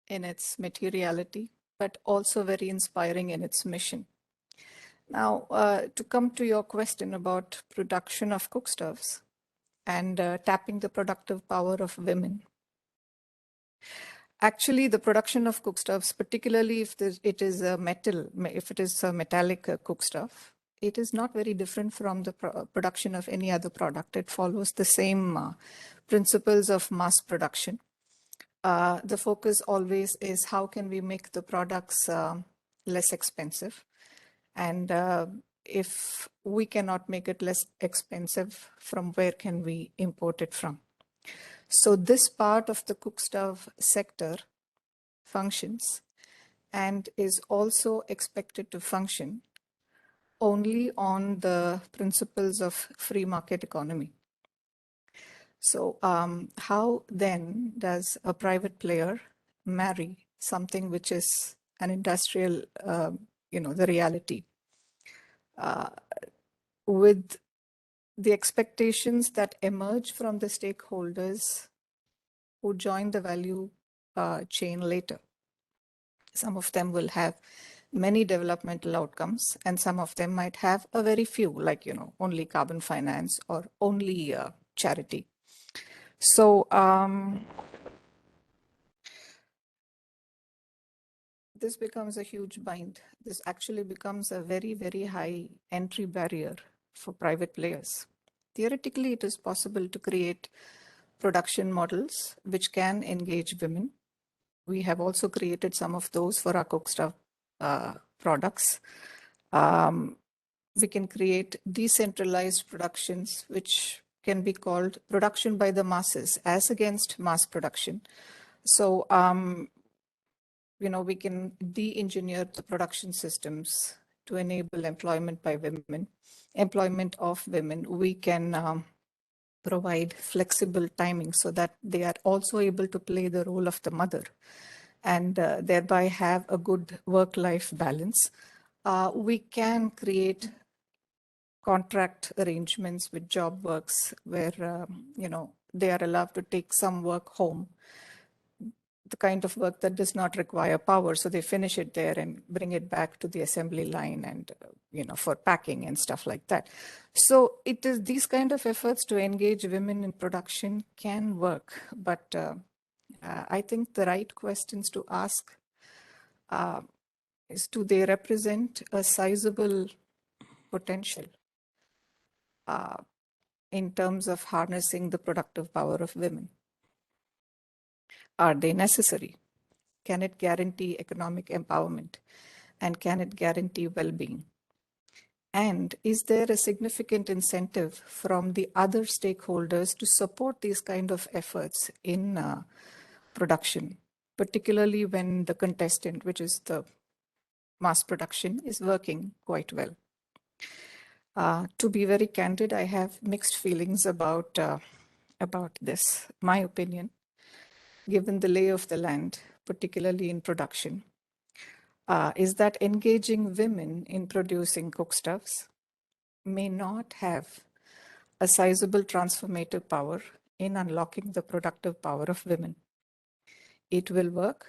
in its materiality, but also very inspiring in its mission. Now, to come to your question about production of cook stoves and tapping the productive power of women. Actually, the production of cook stoves, particularly if it is a metallic cook stove, it is not very different from the production of any other product. It follows the same principles of mass production. The focus always is how can we make the products less expensive, and if we cannot make it less expensive, from where can we import it from? So this part of the cook stove sector functions and is also expected to function only on the principles of free market economy. So how then does a private player marry something which is an industrial, the reality, with the expectations that emerge from the stakeholders who join the value chain later? Some of them will have many developmental outcomes, and some of them might have a very few, like, only carbon finance or only charity. So this becomes a huge bind. This actually becomes a very, very high entry barrier for private players. Theoretically, it is possible to create production models which can engage women. We have also created some of those for our cook stove products. We can create decentralized productions, which can be called production by the masses as against mass production. So, we can de-engineer the production systems to enable employment of women. We can provide flexible timing so that they are also able to play the role of the mother and thereby have a good work-life balance. We can create contract arrangements with job works where, they are allowed to take some work home, the kind of work that does not require power. So they finish it there and bring it back to the assembly line and, for packing and stuff like that. So it is these kind of efforts to engage women in production can work. But I think the right questions to ask is, do they represent a sizable potential in terms of harnessing the productive power of women? Are they necessary? Can it guarantee economic empowerment? And can it guarantee well-being? And is there a significant incentive from the other stakeholders to support these kind of efforts in production, particularly when the contestant, which is the mass production, is working quite well? To be very candid, I have mixed feelings about this. My opinion, given the lay of the land, particularly in production, is that engaging women in producing cook stoves may not have a sizable transformative power in unlocking the productive power of women. It will work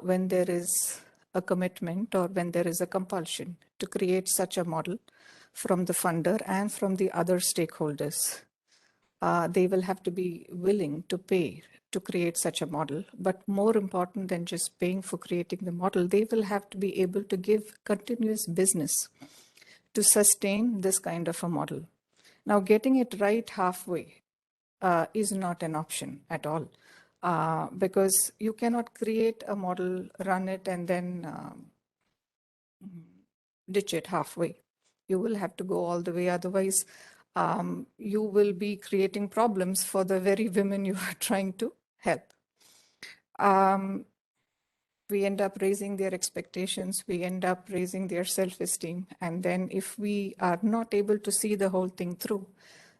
when there is a commitment or when there is a compulsion to create such a model from the funder and from the other stakeholders. They will have to be willing to pay to create such a model. But more important than just paying for creating the model, they will have to be able to give continuous business to sustain this kind of a model. Now, getting it right halfway is not an option at all, because you cannot create a model, run it, and then ditch it halfway. You will have to go all the way. Otherwise, you will be creating problems for the very women you are trying to help. we end up raising their expectations, we end up raising their self-esteem. And then if we are not able to see the whole thing through,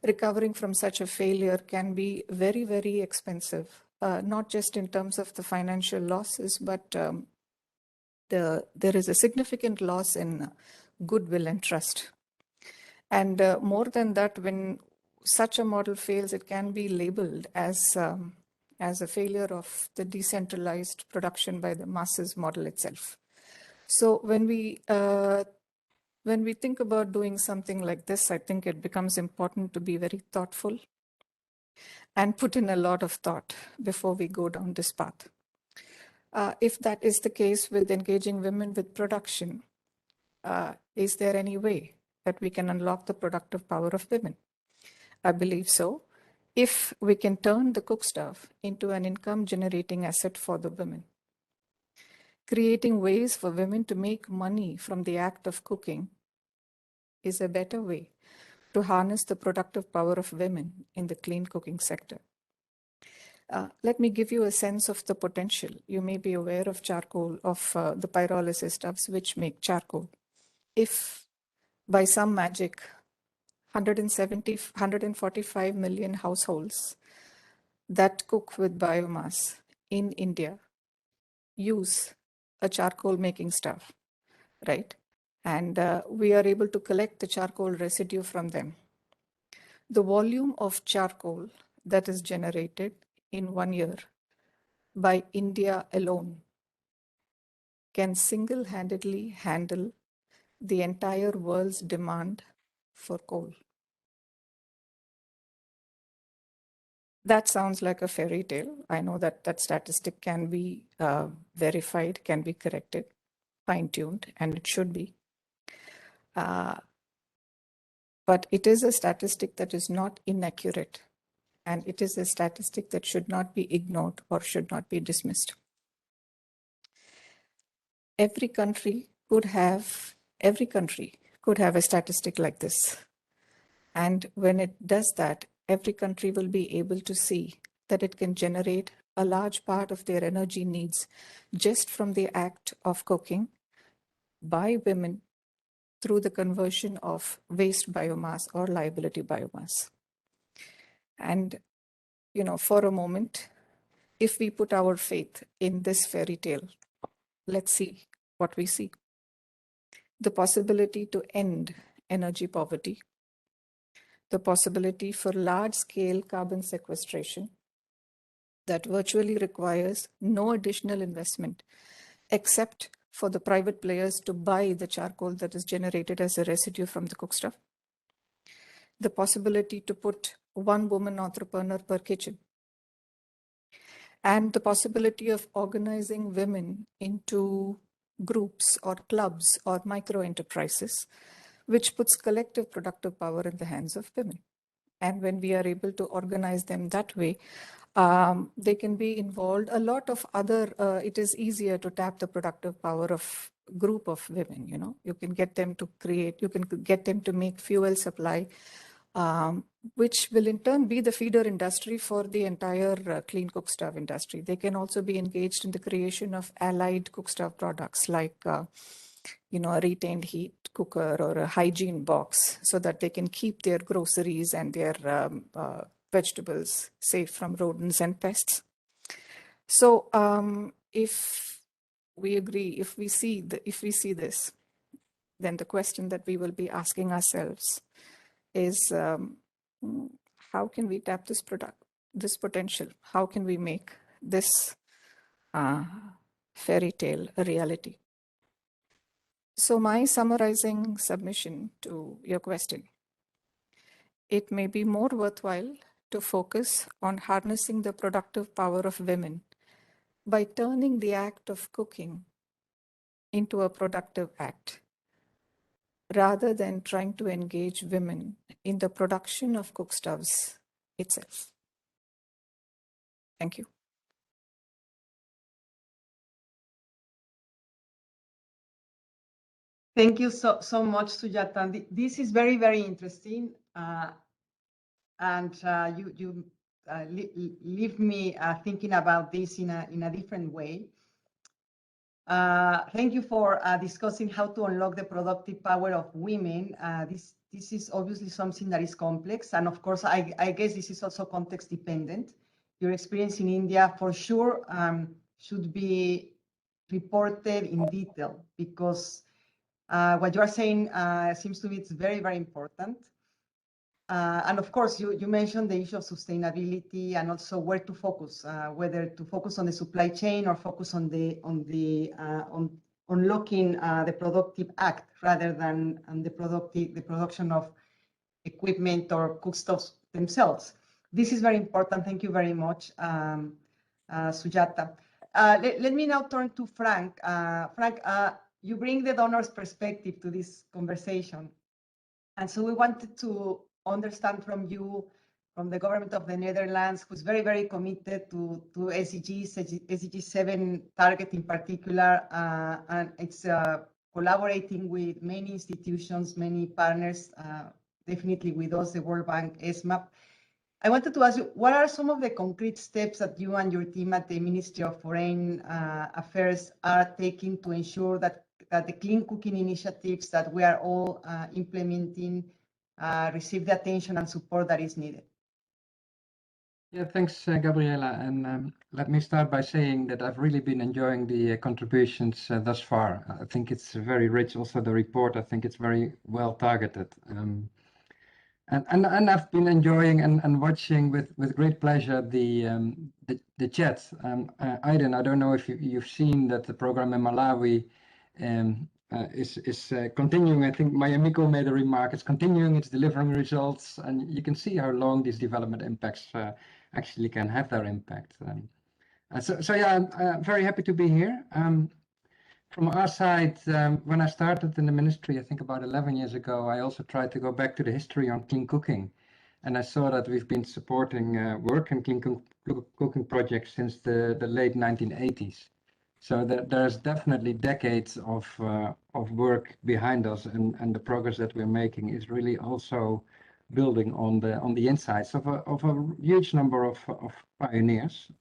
recovering from such a failure can be very, very expensive, not just in terms of the financial losses, but there is a significant loss in goodwill and trust. And more than that, when such a model fails, it can be labeled as a failure of the decentralized production by the masses model itself. So when we think about doing something like this, I think it becomes important to be very thoughtful and put in a lot of thought before we go down this path. If that is the case with engaging women with production, is there any way that we can unlock the productive power of women? I believe so. If we can turn the cook stove into an income generating asset for the women, creating ways for women to make money from the act of cooking is a better way to harness the productive power of women in the clean cooking sector. Let me give you a sense of the potential. You may be aware of charcoal, of the pyrolysis stoves which make charcoal. If by some magic 145 million households that cook with biomass in India use a charcoal making stove, right? And we are able to collect the charcoal residue from them. The volume of charcoal that is generated in 1 year by India alone can single-handedly handle the entire world's demand for coal. That sounds like a fairy tale. I know that that statistic can be verified, can be corrected, fine-tuned, and it should be. But it is a statistic that is not inaccurate, and it is a statistic that should not be ignored or should not be dismissed. Every country could have a statistic like this. And when it does that, every country will be able to see that it can generate a large part of their energy needs just from the act of cooking by women through the conversion of waste biomass or liability biomass. And, you know, for a moment, if we put our faith in this fairy tale, let's see what we see. The possibility to end energy poverty, the possibility for large-scale carbon sequestration that virtually requires no additional investment except for the private players to buy the charcoal that is generated as a residue from the cook stove. The possibility to put one woman entrepreneur per kitchen. And the possibility of organizing women into groups or clubs or micro enterprises, which puts collective productive power in the hands of women. And when we are able to organize them that way, they can be involved. A lot of other, it is easier to tap the productive power of group of women, you know. You can get them to create, you can get them to make fuel supply, which will in turn be the feeder industry for the entire clean cook stove industry. They can also be engaged in the creation of allied cook stove products like, you know, a retained heat cooker or a hygiene box so that they can keep their groceries and their vegetables safe from rodents and pests. So if we agree, if we see this, then the question that we will be asking ourselves is how can we tap this potential? How can we make this fairy tale a reality? So my summarizing submission to your question, it may be more worthwhile to focus on harnessing the productive power of women by turning the act of cooking into a productive act, rather than trying to engage women in the production of cook stoves itself. Thank you. Thank you so much, Sujata. This is very, very interesting. And you leave me thinking about this in a different way. Thank you for discussing how to unlock the productive power of women. This is obviously something that is complex. And of course, I guess this is also context dependent. Your experience in India for sure should be reported in detail, because what you are saying seems to me it's very, very important. And of course, you mentioned the issue of sustainability and also where to focus, whether to focus on the supply chain or focus on unlocking the productive act rather than on the production of equipment or cookstoves themselves. This is very important. Thank you very much, Sujata. Let me now turn to Frank. Frank, you bring the donor's perspective to this conversation. And so we wanted to understand from you, from the government of the Netherlands, who's very, very committed to SDG 7 target in particular, and it's collaborating with many institutions, many partners, definitely with us, the World Bank, ESMAP. I wanted to ask you, what are some of the concrete steps that you and your team at the Ministry of Foreign Affairs are taking to ensure that the clean cooking initiatives that we are all implementing receive the attention and support that is needed? Yeah, thanks, Gabriela. And let me start by saying that I've really been enjoying the contributions thus far. I think it's very rich. Also, the report, I think it's very well targeted. And I've been enjoying and watching with great pleasure the chat. Aiden, I don't know if you've seen that the program in Malawi is continuing. I think my amigo made a remark. It's continuing. It's delivering results, and you can see how long these development impacts actually can have their impact. So yeah, I'm very happy to be here. From our side, when I started in the ministry, I think about 11 years ago, I also tried to go back to the history on clean cooking. And I saw that we've been supporting work and clean cooking projects since the late 1980s. So there's definitely decades of work behind us, and the progress that we're making is really also building on the insights of a huge number of pioneers.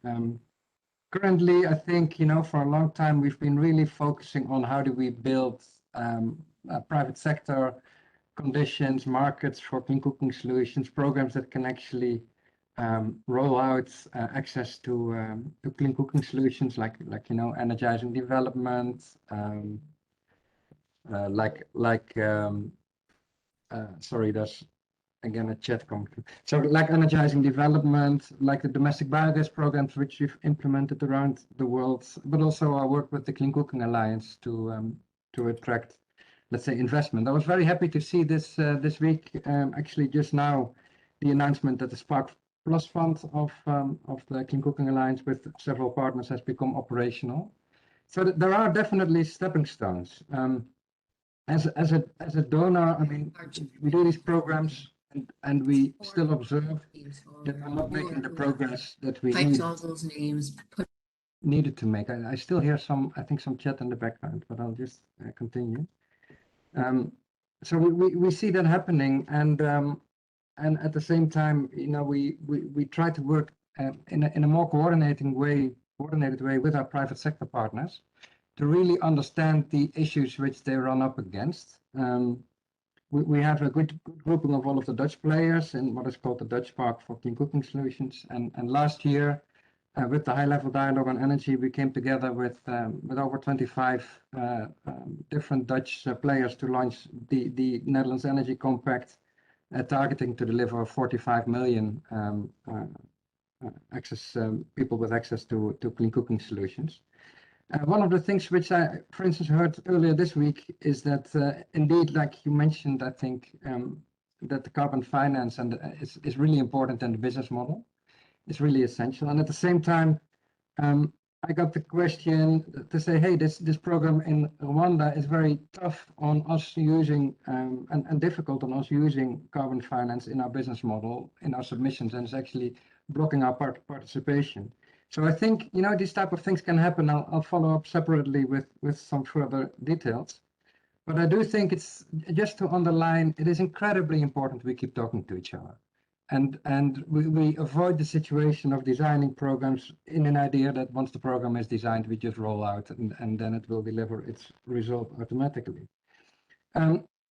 Currently, I think, for a long time, we've been really focusing on how do we build private sector conditions, markets for clean cooking solutions, programs that can actually roll out access to clean cooking solutions like energizing development, sorry, there's again a chat coming through. So like energizing development, like the domestic biogas programs which we've implemented around the world, but also our work with the Clean Cooking Alliance to attract, let's say, investment. I was very happy to see this week, actually just now, the announcement that the Spark Plus Fund of the Clean Cooking Alliance with several partners has become operational. So there are definitely stepping stones. As a donor, I mean, we do these programs and we still observe that we're not making the progress that we needed to make. I still hear some chat in the background, but I'll just continue. So we see that happening, and at the same time, we try to work in a more coordinated way with our private sector partners to really understand the issues which they run up against. We have a good grouping of all of the Dutch players in what is called the Dutch Park for Clean Cooking Solutions. And last year, with the high-level dialogue on energy, we came together with over 25 different Dutch players to launch the Netherlands Energy Compact, targeting to deliver 45 million people with access to clean cooking solutions. One of the things which I, for instance, heard earlier this week is that indeed, like you mentioned, I think that the carbon finance is really important in the business model. It's really essential. And at the same time, I got the question to say, hey, this program in Rwanda is very tough on us using and difficult on us using carbon finance in our business model, in our submissions, and it's actually blocking our participation. So I think, these type of things can happen. I'll follow up separately with some further details. But I do think it's just to underline, it is incredibly important we keep talking to each other. And we avoid the situation of designing programs in an idea that once the program is designed, we just roll out and then it will deliver its result automatically.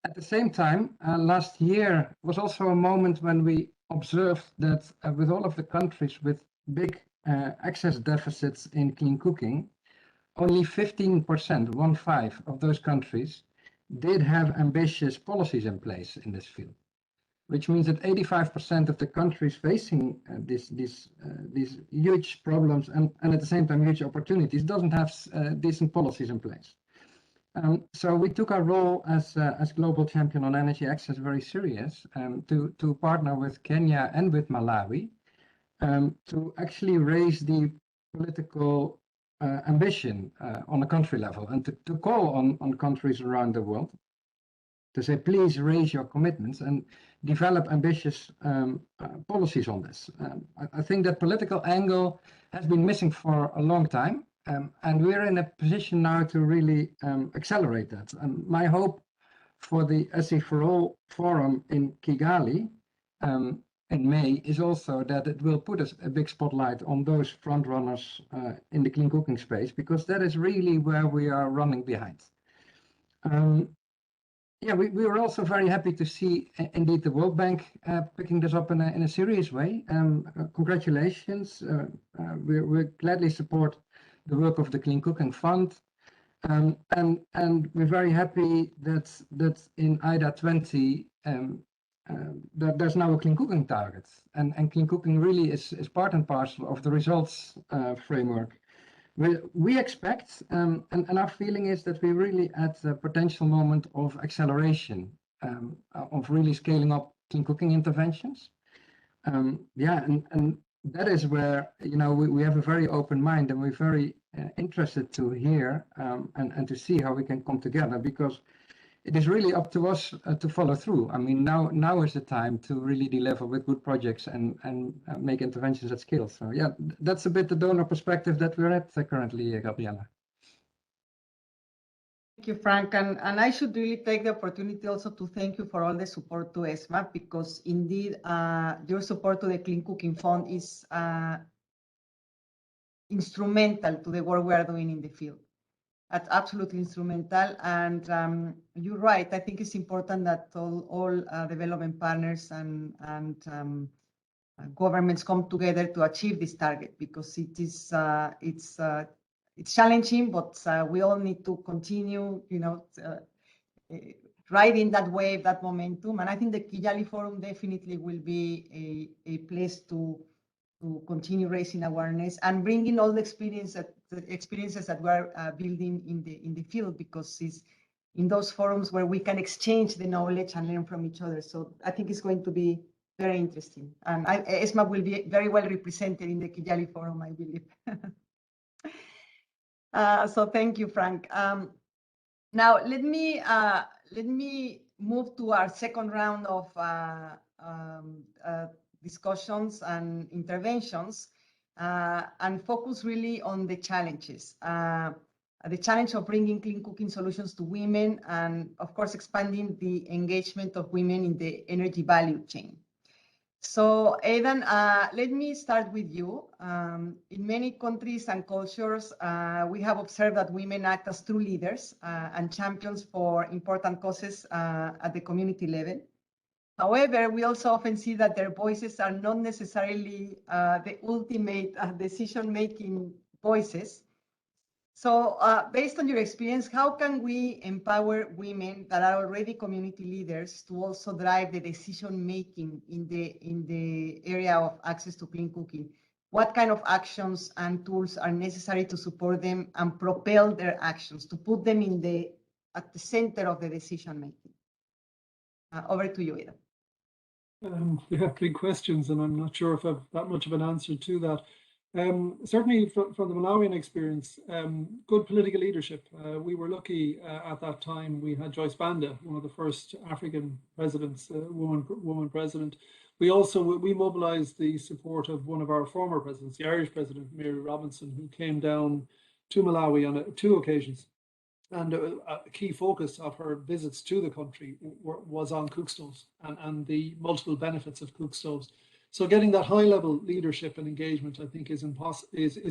At the same time, last year was also a moment when we observed that with all of the countries with big access deficits in clean cooking, only 15%, 1/5 of those countries did have ambitious policies in place in this field, which means that 85% of the countries facing these huge problems and at the same time huge opportunities doesn't have decent policies in place. So we took our role as global champion on energy access very serious to partner with Kenya and with Malawi to actually raise the political ambition on a country level and to call on countries around the world to say, please raise your commitments and develop ambitious policies on this. I think that political angle has been missing for a long time. And we're in a position now to really accelerate that. And my hope for the SE for All forum in Kigali in May is also that it will put a big spotlight on those front runners in the clean cooking space, because that is really where we are running behind. Yeah, we were also very happy to see indeed the World Bank picking this up in a serious way. Congratulations. We gladly support the work of the Clean Cooking Fund. And we're very happy that in IDA 20 that there's now a clean cooking target. And clean cooking really is part and parcel of the results framework. We expect, and our feeling is that we're really at the potential moment of acceleration, of really scaling up clean cooking interventions. Yeah, and that is where, you know, we have a very open mind, and we're very interested to hear and to see how we can come together, because it is really up to us to follow through. I mean, now is the time to really deliver with good projects and make interventions at scale. So yeah, that's a bit the donor perspective that we're at currently, Gabriela. Thank you, Frank. And I should really take the opportunity also to thank you for all the support to ESMAP, because indeed your support to the Clean Cooking Fund is instrumental to the work we are doing in the field. That's absolutely instrumental. And you're right. I think it's important that all development partners and governments come together to achieve this target, because it is it's challenging, but we all need to continue, you know, riding that wave, that momentum. And I think the Kigali Forum definitely will be a place to continue raising awareness and bringing all the experiences that we're building in the field, because it's in those forums where we can exchange the knowledge and learn from each other. So I think it's going to be very interesting. And ESMAP will be very well represented in the Kigali Forum, I believe. So thank you, Frank. Now let me move to our second round of discussions and interventions, and focus really on the challenges. The challenge of bringing clean cooking solutions to women, and of course expanding the engagement of women in the energy value chain. So Aidan, let me start with you. In many countries and cultures, we have observed that women act as true leaders and champions for important causes at the community level. However, we also often see that their voices are not necessarily the ultimate decision-making voices. So based on your experience, how can we empower women that are already community leaders to also drive the decision-making in the area of access to clean cooking? What kind of actions and tools are necessary to support them and propel their actions, to put them at the center of the decision-making? Over to you, Aidan. Yeah, big questions, and I'm not sure if I've that much of an answer to that. Certainly from the Malawian experience, good political leadership. We were lucky at that time. We had Joyce Banda, one of the first African presidents, woman president. We mobilized the support of one of our former presidents, the Irish president, Mary Robinson, who came down to Malawi on 2 occasions And a key focus of her visits to the country was on cook stoves and the multiple benefits of cook stoves. So getting that high level leadership and engagement, I think, is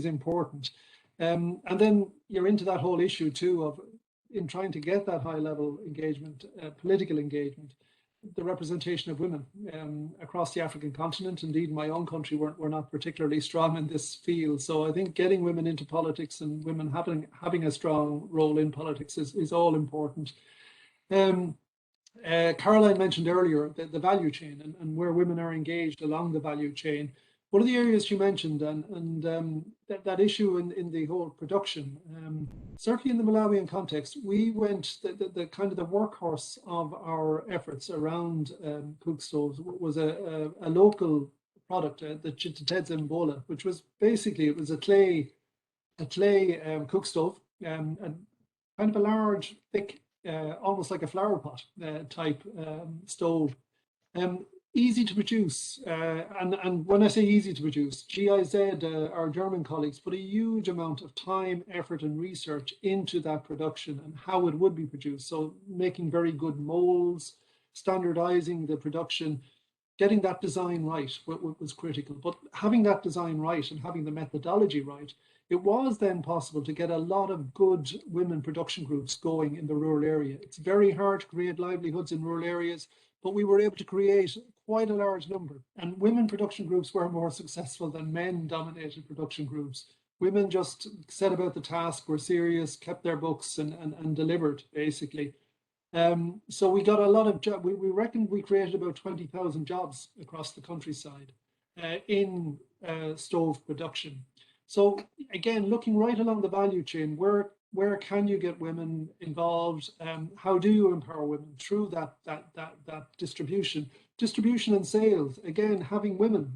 important. And then you're into that whole issue too of, in trying to get that high level engagement, political engagement, the representation of women across the African continent. Indeed, my own country, we're not particularly strong in this field. So I think getting women into politics and women having a strong role in politics is all important. Caroline mentioned earlier the value chain and where women are engaged along the value chain. One of the areas she mentioned, and that issue in the whole production, certainly in the Malawian context, we went, the kind of the workhorse of our efforts around cook stoves was a local product, the Chitetedza Mbola, which was basically, it was a clay cook stove, and kind of a large, thick, almost like a flower pot type stove. Easy to produce, and when I say easy to produce, GIZ, our German colleagues, put a huge amount of time, effort and research into that production and how it would be produced. So making very good molds, standardizing the production, getting that design right was critical. But having that design right and having the methodology right, it was then possible to get a lot of good women production groups going in the rural area. It's very hard to create livelihoods in rural areas, but we were able to create quite a large number. And women production groups were more successful than men-dominated production groups. Women just set about the task, were serious, kept their books and delivered, basically. So we got a lot of jobs. We reckon we created about 20,000 jobs across the countryside in stove production. So again, looking right along the value chain, where can you get women involved? How do you empower women through that distribution and sales? Again, having women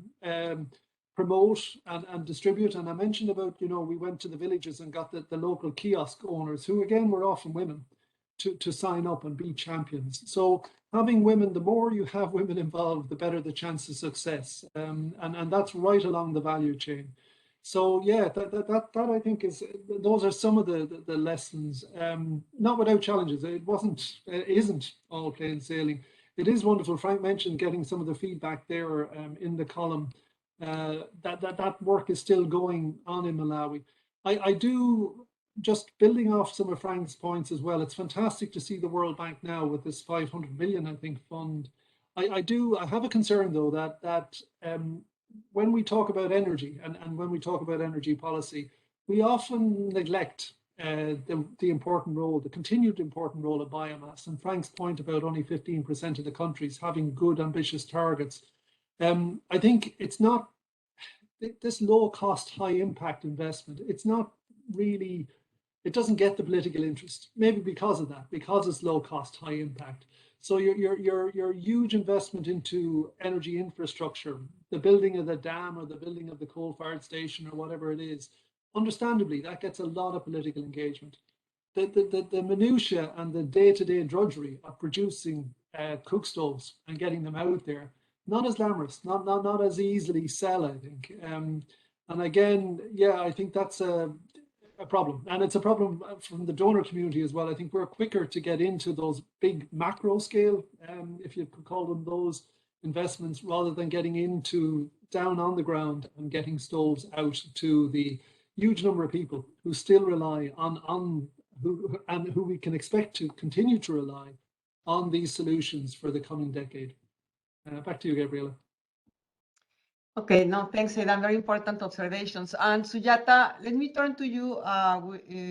promote and distribute. And I mentioned about, we went to the villages and got the local kiosk owners, who again were often women, to sign up and be champions. So having women, the more you have women involved, the better the chance of success. And that's right along the value chain. So yeah, that I think those are some of the lessons. Not without challenges. It isn't all plain sailing. It is wonderful. Frank mentioned getting some of the feedback there in the column. That work is still going on in Malawi. I do, just building off some of Frank's points as well, it's fantastic to see the World Bank now with this 500 million, I think, fund. I have a concern though that when we talk about energy and when we talk about energy policy, we often neglect the important role, the continued important role of biomass. And Frank's point about only 15% of the countries having good, ambitious targets. I think it's not, this low cost, high impact investment, it's not really, it doesn't get the political interest, maybe because of that, because it's low cost, high impact. So your huge investment into energy infrastructure, the building of the dam or the building of the coal-fired station or whatever it is, understandably, that gets a lot of political engagement. The minutiae and the day-to-day drudgery of producing cook stoves and getting them out there, not as glamorous, not as easily sell, I think. And again, yeah, I think that's a problem, and it's a problem from the donor community as well. I think we're quicker to get into those big macro scale, if you could call them those, investments, rather than getting into down on the ground and getting stoves out to the huge number of people who still rely on who we can expect to continue to rely on these solutions for the coming decade. Back to you, Gabriela. Okay, no, thanks, Aidan. Very important observations. And Sujata, let me turn to you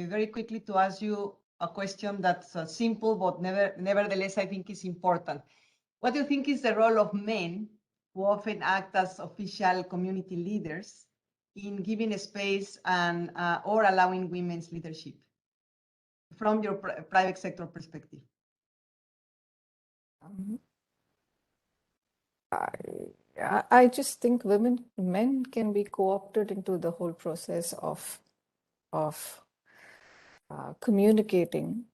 very quickly to ask you a question that's simple, but nevertheless, I think is important. What do you think is the role of men, who often act as official community leaders, in giving a space and or allowing women's leadership from your private sector perspective? I just think men can be co-opted into the whole process of communicating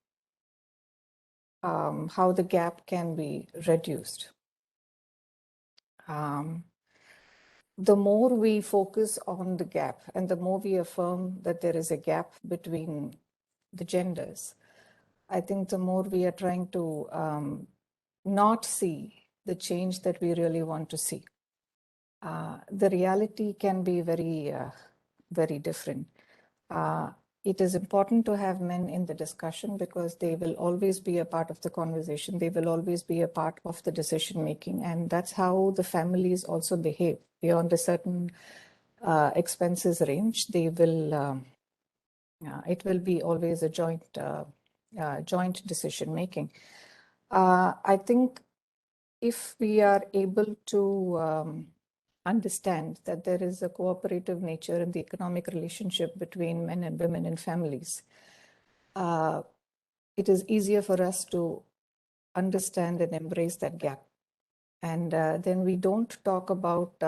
how the gap can be reduced. The more we focus on the gap and the more we affirm that there is a gap between the genders, I think the more we are trying to not see the change that we really want to see. The reality can be very, very different. It is important to have men in the discussion because they will always be a part of the conversation. They will always be a part of the decision making. And that's how the families also behave. Beyond a certain expenses range, they will, it will be always a joint decision making. I think if we are able to understand that there is a cooperative nature in the economic relationship between men and women in families, it is easier for us to understand and embrace that gap. And then we don't talk about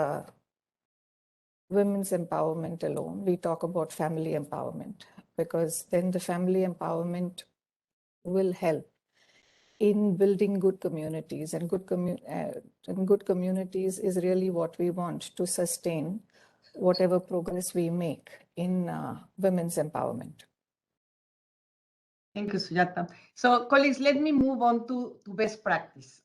women's empowerment alone. We talk about family empowerment, because then the family empowerment will help in building good communities, and good communities is really what we want to sustain whatever progress we make in women's empowerment. Thank you, Sujata. So, colleagues, let me move on to best practice,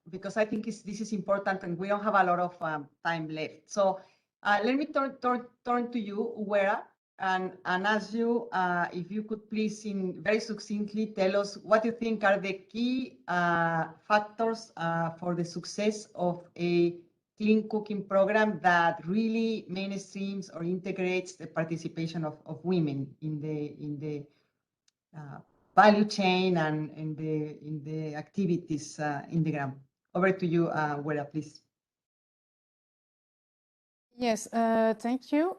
because I think this is important and we don't have a lot of time left. So let me turn to you, Uwera, and ask you if you could please, very succinctly, tell us what you think are the key factors for the success of a clean cooking program that really mainstreams or integrates the participation of women in the value chain and in the activities in the ground. Over to you, Uwera, please. Yes, thank you.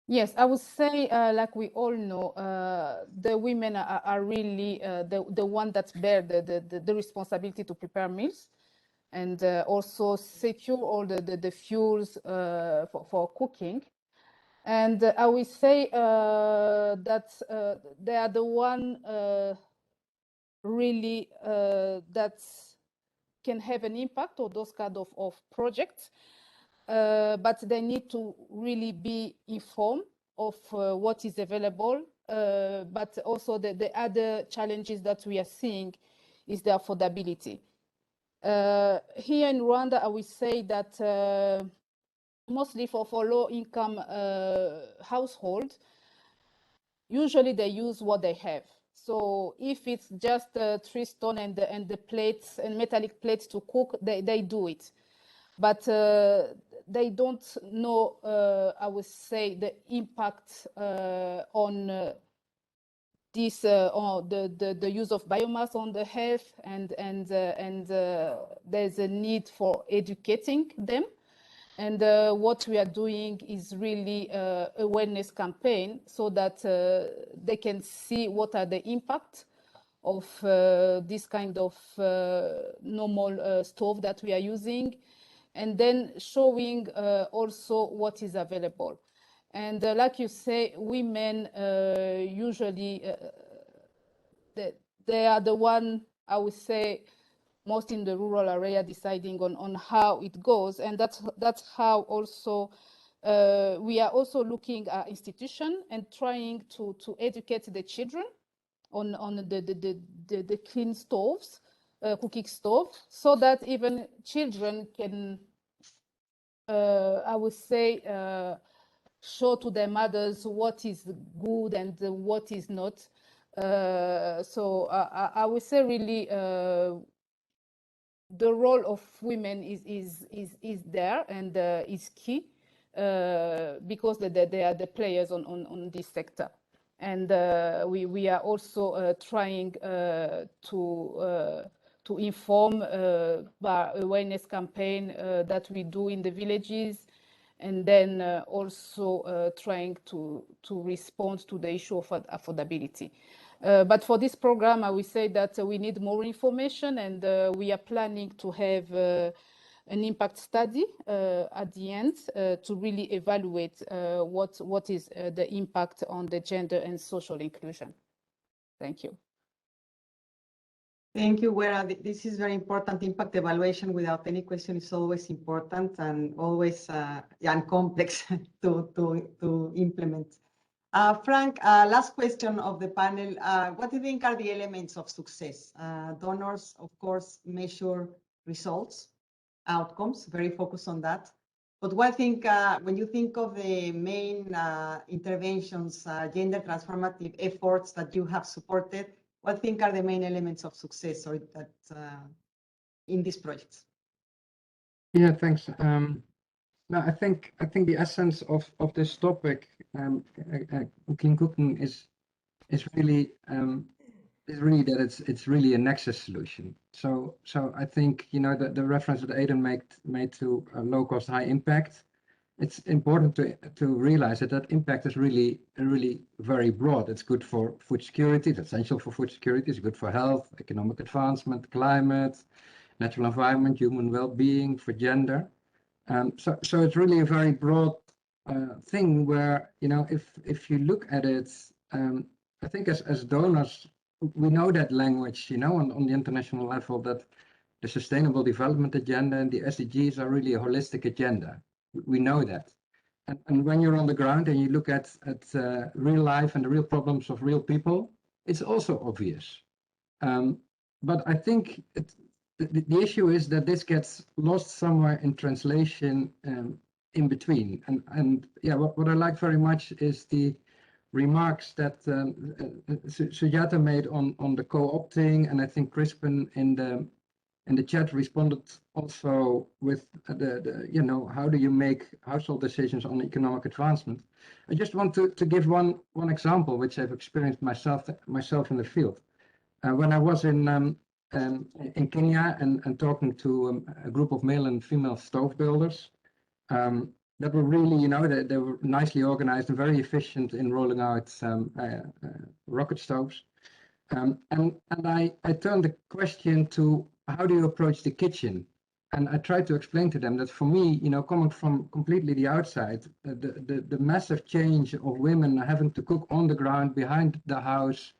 Yes, I would say, like we all know, the women are really the one that bear the responsibility to prepare meals, and also secure all the fuels for cooking. And I will say that they are the one really that can have an impact on those kind of projects. But they need to really be informed of what is available. But also the other challenges that we are seeing is the affordability. Here in Rwanda, I will say that mostly for low-income households, usually they use what they have. So if it's just 3 stone and the plates and metallic plates to cook, they do it. But they don't know, I would say, the impact on this, on the use of biomass on the health, and there's a need for educating them. And what we are doing is really awareness campaign so that they can see what are the impact of this kind of normal stove that we are using, and then showing also what is available. And like you say, women usually, they are the one, I would say, most in the rural area, deciding on how it goes. And that's how also we are also looking at institution and trying to educate the children on the clean stoves, cooking stove, so that even children can, I would say, show to their mothers what is good and what is not. So I would say really the role of women is there and is key because they are the players on this sector. And we are also trying to inform by awareness campaign that we do in the villages, and then also trying to respond to the issue of affordability. But for this program, I will say that we need more information, and we are planning to have an impact study at the end to really evaluate what is the impact on the gender and social inclusion. Thank you. Thank you, Uwera. This is very important. Impact evaluation, without any question, is always important and always and complex to implement. Frank, last question of the panel. What do you think are the elements of success? Donors, of course, measure results, outcomes, very focused on that. But what think, when you think of the main interventions, gender transformative efforts that you have supported, what think are the main elements of success or that in these projects? Yeah, thanks. No, I think the essence of this topic, clean cooking, is really that it's really a nexus solution. So I think, you know, the reference that Aidan made to low cost, high impact. It's important to realize that impact is really very broad. It's good for food security. It's essential for food security. It's good for health, economic advancement, climate, natural environment, human well-being, for gender. So it's really a very broad thing where, you know, if you look at it, I think as donors, we know that language, you know, on the international level, that the Sustainable Development Agenda and the SDGs are really a holistic agenda. We know that. And when you're on the ground and you look at real life and the real problems of real people, it's also obvious. But I think the issue is that this gets lost somewhere in translation in between. And yeah, what I like very much is the remarks that Sujata made on the co-opting, and I think Crispin in the chat responded also with the you know, how do you make household decisions on economic advancement. I just want to give one example which I've experienced myself in the field. When I was in Kenya and talking to a group of male and female stove builders, that were really, you know, they were nicely organized and very efficient in rolling out rocket stoves. And I turned the question to, how do you approach the kitchen? And I tried to explain to them that for me, you know, coming from completely the outside, the massive change of women having to cook on the ground behind the house,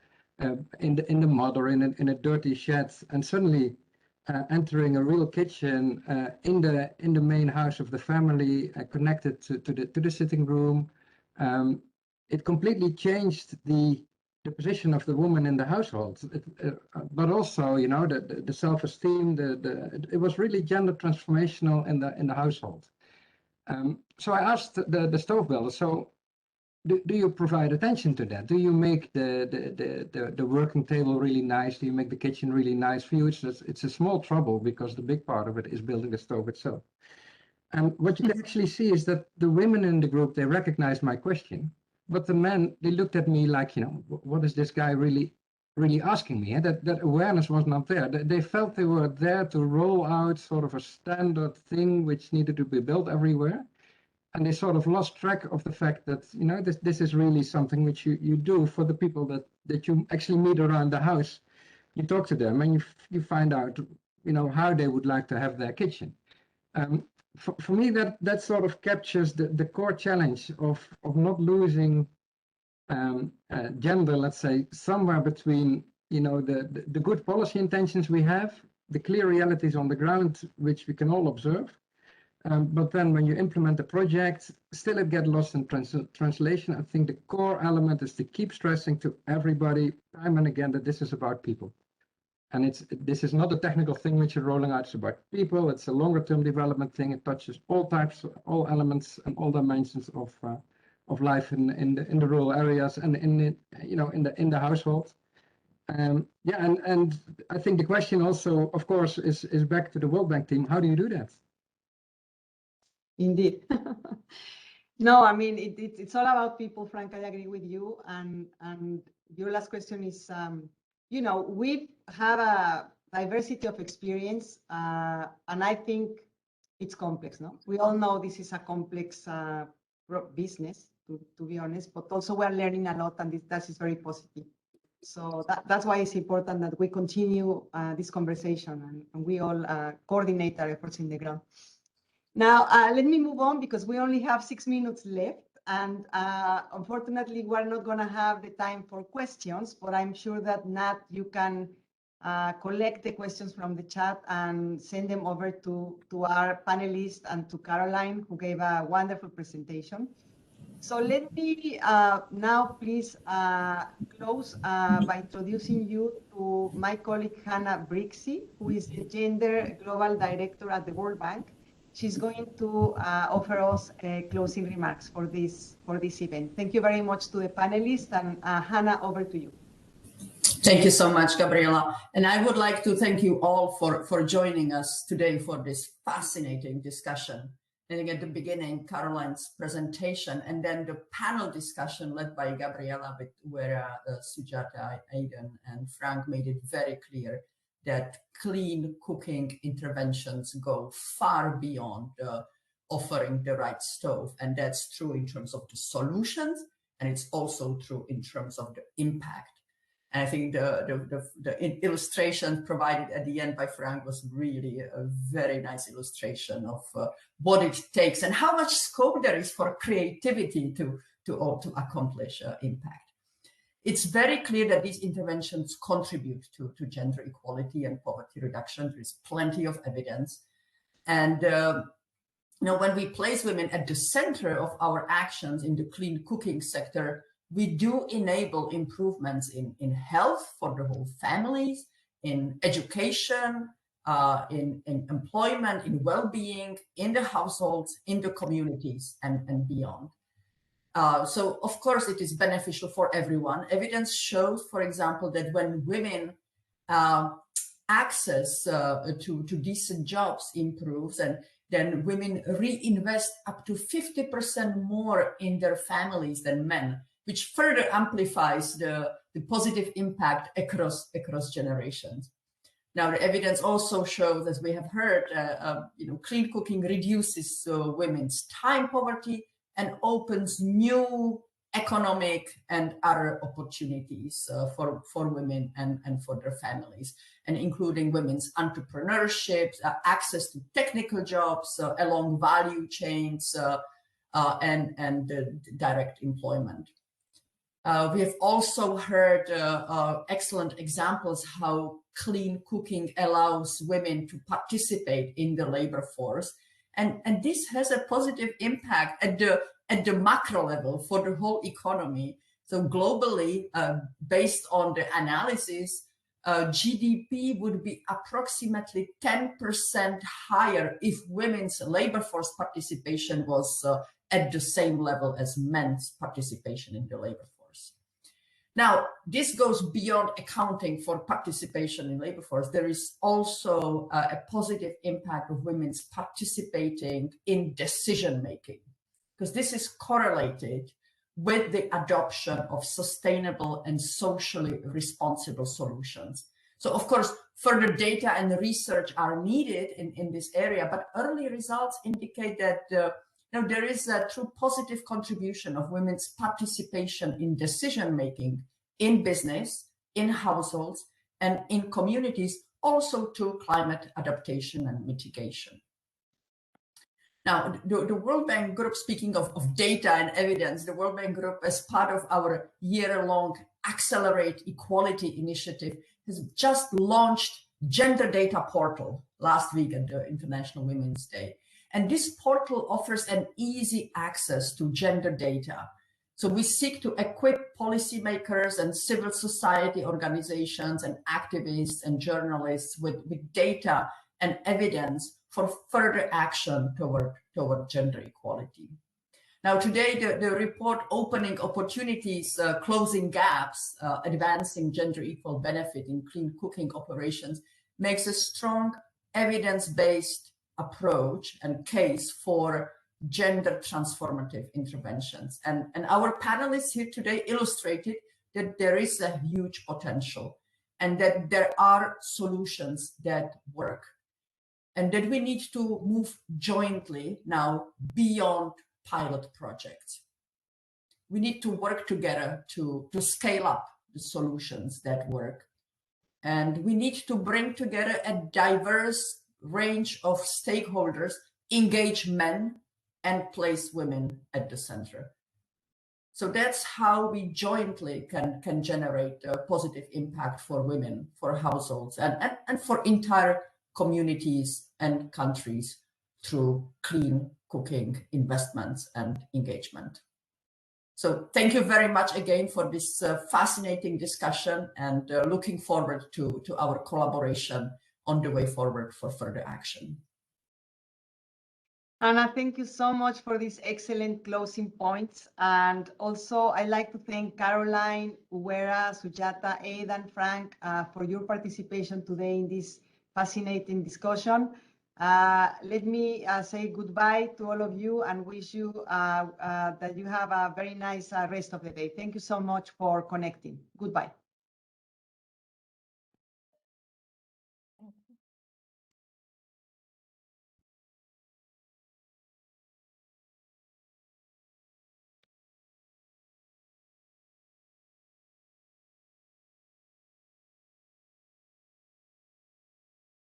in the mud or in a dirty shed, and suddenly entering a real kitchen in the main house of the family, connected to the sitting room, it completely changed the position of the woman in the household, but also, you know, the self-esteem. It was really gender transformational in the household. So I asked the stove builder, so do you provide attention to that? Do you make the working table really nice? Do you make the kitchen really nice for you? It's a small trouble because the big part of it is building the stove itself. And what you can actually see is that the women in the group, they recognized my question, but the men, they looked at me like, you know, what is this guy really asking me? And that awareness was not there. They felt they were there to roll out sort of a standard thing which needed to be built everywhere. And they sort of lost track of the fact that, you know, this is really something which you do for the people that you actually meet around the house. You talk to them and you find out, you know, how they would like to have their kitchen. For me, that sort of captures the core challenge of not losing gender, let's say, somewhere between, you know, the good policy intentions we have, the clear realities on the ground, which we can all observe. But then when you implement the project, still it gets lost in translation. I think the core element is to keep stressing to everybody time and again that this is about people. And this is not a technical thing which you're rolling out, it's about people. It's a longer term development thing. It touches all types, all elements and all dimensions of life in the rural areas and in the household. Yeah, and I think the question also, of course, is back to the World Bank team. How do you do that? Indeed. No, I mean, it's all about people, Frank. I agree with you. And your last question is, you know, we have a diversity of experience, and I think it's complex, no? We all know this is a complex business, to be honest, but also we're learning a lot, and that is very positive. So that's why it's important that we continue this conversation and we all coordinate our efforts in the ground. Now, let me move on because we only have 6 minutes left. And unfortunately, we're not going to have the time for questions, but I'm sure that Nat, you can collect the questions from the chat and send them over to our panelists and to Caroline, who gave a wonderful presentation. So let me now please close by introducing you to my colleague Hannah Brixey, who is the Gender Global Director at the World Bank. She's going to offer us closing remarks for this event. Thank you very much to the panelists, and Hannah, over to you. Thank you so much, Gabriela. And I would like to thank you all for joining us today for this fascinating discussion. I think at the beginning, Caroline's presentation, and then the panel discussion led by Gabriela, where Sujata, Aidan, and Frank made it very clear that clean cooking interventions go far beyond offering the right stove. And that's true in terms of the solutions, and it's also true in terms of the impact. And I think the illustration provided at the end by Frank was really a very nice illustration of what it takes and how much scope there is for creativity to accomplish impact. It's very clear that these interventions contribute to gender equality and poverty reduction. There is plenty of evidence. And when we place women at the center of our actions in the clean cooking sector, we do enable improvements in health for the whole families, in education, in employment, in well-being, in the households, in the communities, and beyond. So, of course, it is beneficial for everyone. Evidence shows, for example, that when women access to decent jobs improves, and then women reinvest up to 50% more in their families than men, which further amplifies the positive impact across generations. Now, the evidence also shows, as we have heard, clean cooking reduces women's time poverty and opens new economic and other opportunities for women and for their families, and including women's entrepreneurship, access to technical jobs along value chains, and direct employment. We have also heard excellent examples how clean cooking allows women to participate in the labor force. And this has a positive impact at the macro level for the whole economy. So globally, based on the analysis, GDP would be approximately 10% higher if women's labor force participation was at the same level as men's participation in the labor force. Now, this goes beyond accounting for participation in labor force. There is also a positive impact of women's participating in decision-making, because this is correlated with the adoption of sustainable and socially responsible solutions. So, of course, further data and research are needed in this area, but early results indicate that there is a true positive contribution of women's participation in decision-making in business, in households, and in communities, also to climate adaptation and mitigation. Now, the World Bank Group, speaking of data and evidence, the World Bank Group, as part of our year-long Accelerate Equality initiative, has just launched Gender Data Portal last week at the International Women's Day. And this portal offers an easy access to gender data. So we seek to equip policymakers and civil society organizations and activists and journalists with data and evidence for further action toward gender equality. Now, today, the report Opening Opportunities, Closing Gaps, Advancing Gender Equal Benefit in Clean Cooking Operations makes a strong evidence-based approach and case for gender transformative interventions. And our panelists here today illustrated that there is a huge potential and that there are solutions that work, and that we need to move jointly now beyond pilot projects. We need to work together to scale up the solutions that work. And we need to bring together a diverse range of stakeholders, engage men, and place women at the center. So that's how we jointly can generate a positive impact for women, for households, and for entire communities and countries through clean cooking investments and engagement. So thank you very much again for this fascinating discussion, and looking forward to our collaboration on the way forward for further action. Anna, thank you so much for these excellent closing points. And also, I'd like to thank Caroline, Uwera, Sujata, Ed, and Frank for your participation today in this fascinating discussion. Let me say goodbye to all of you and wish you that you have a very nice rest of the day. Thank you so much for connecting. Goodbye.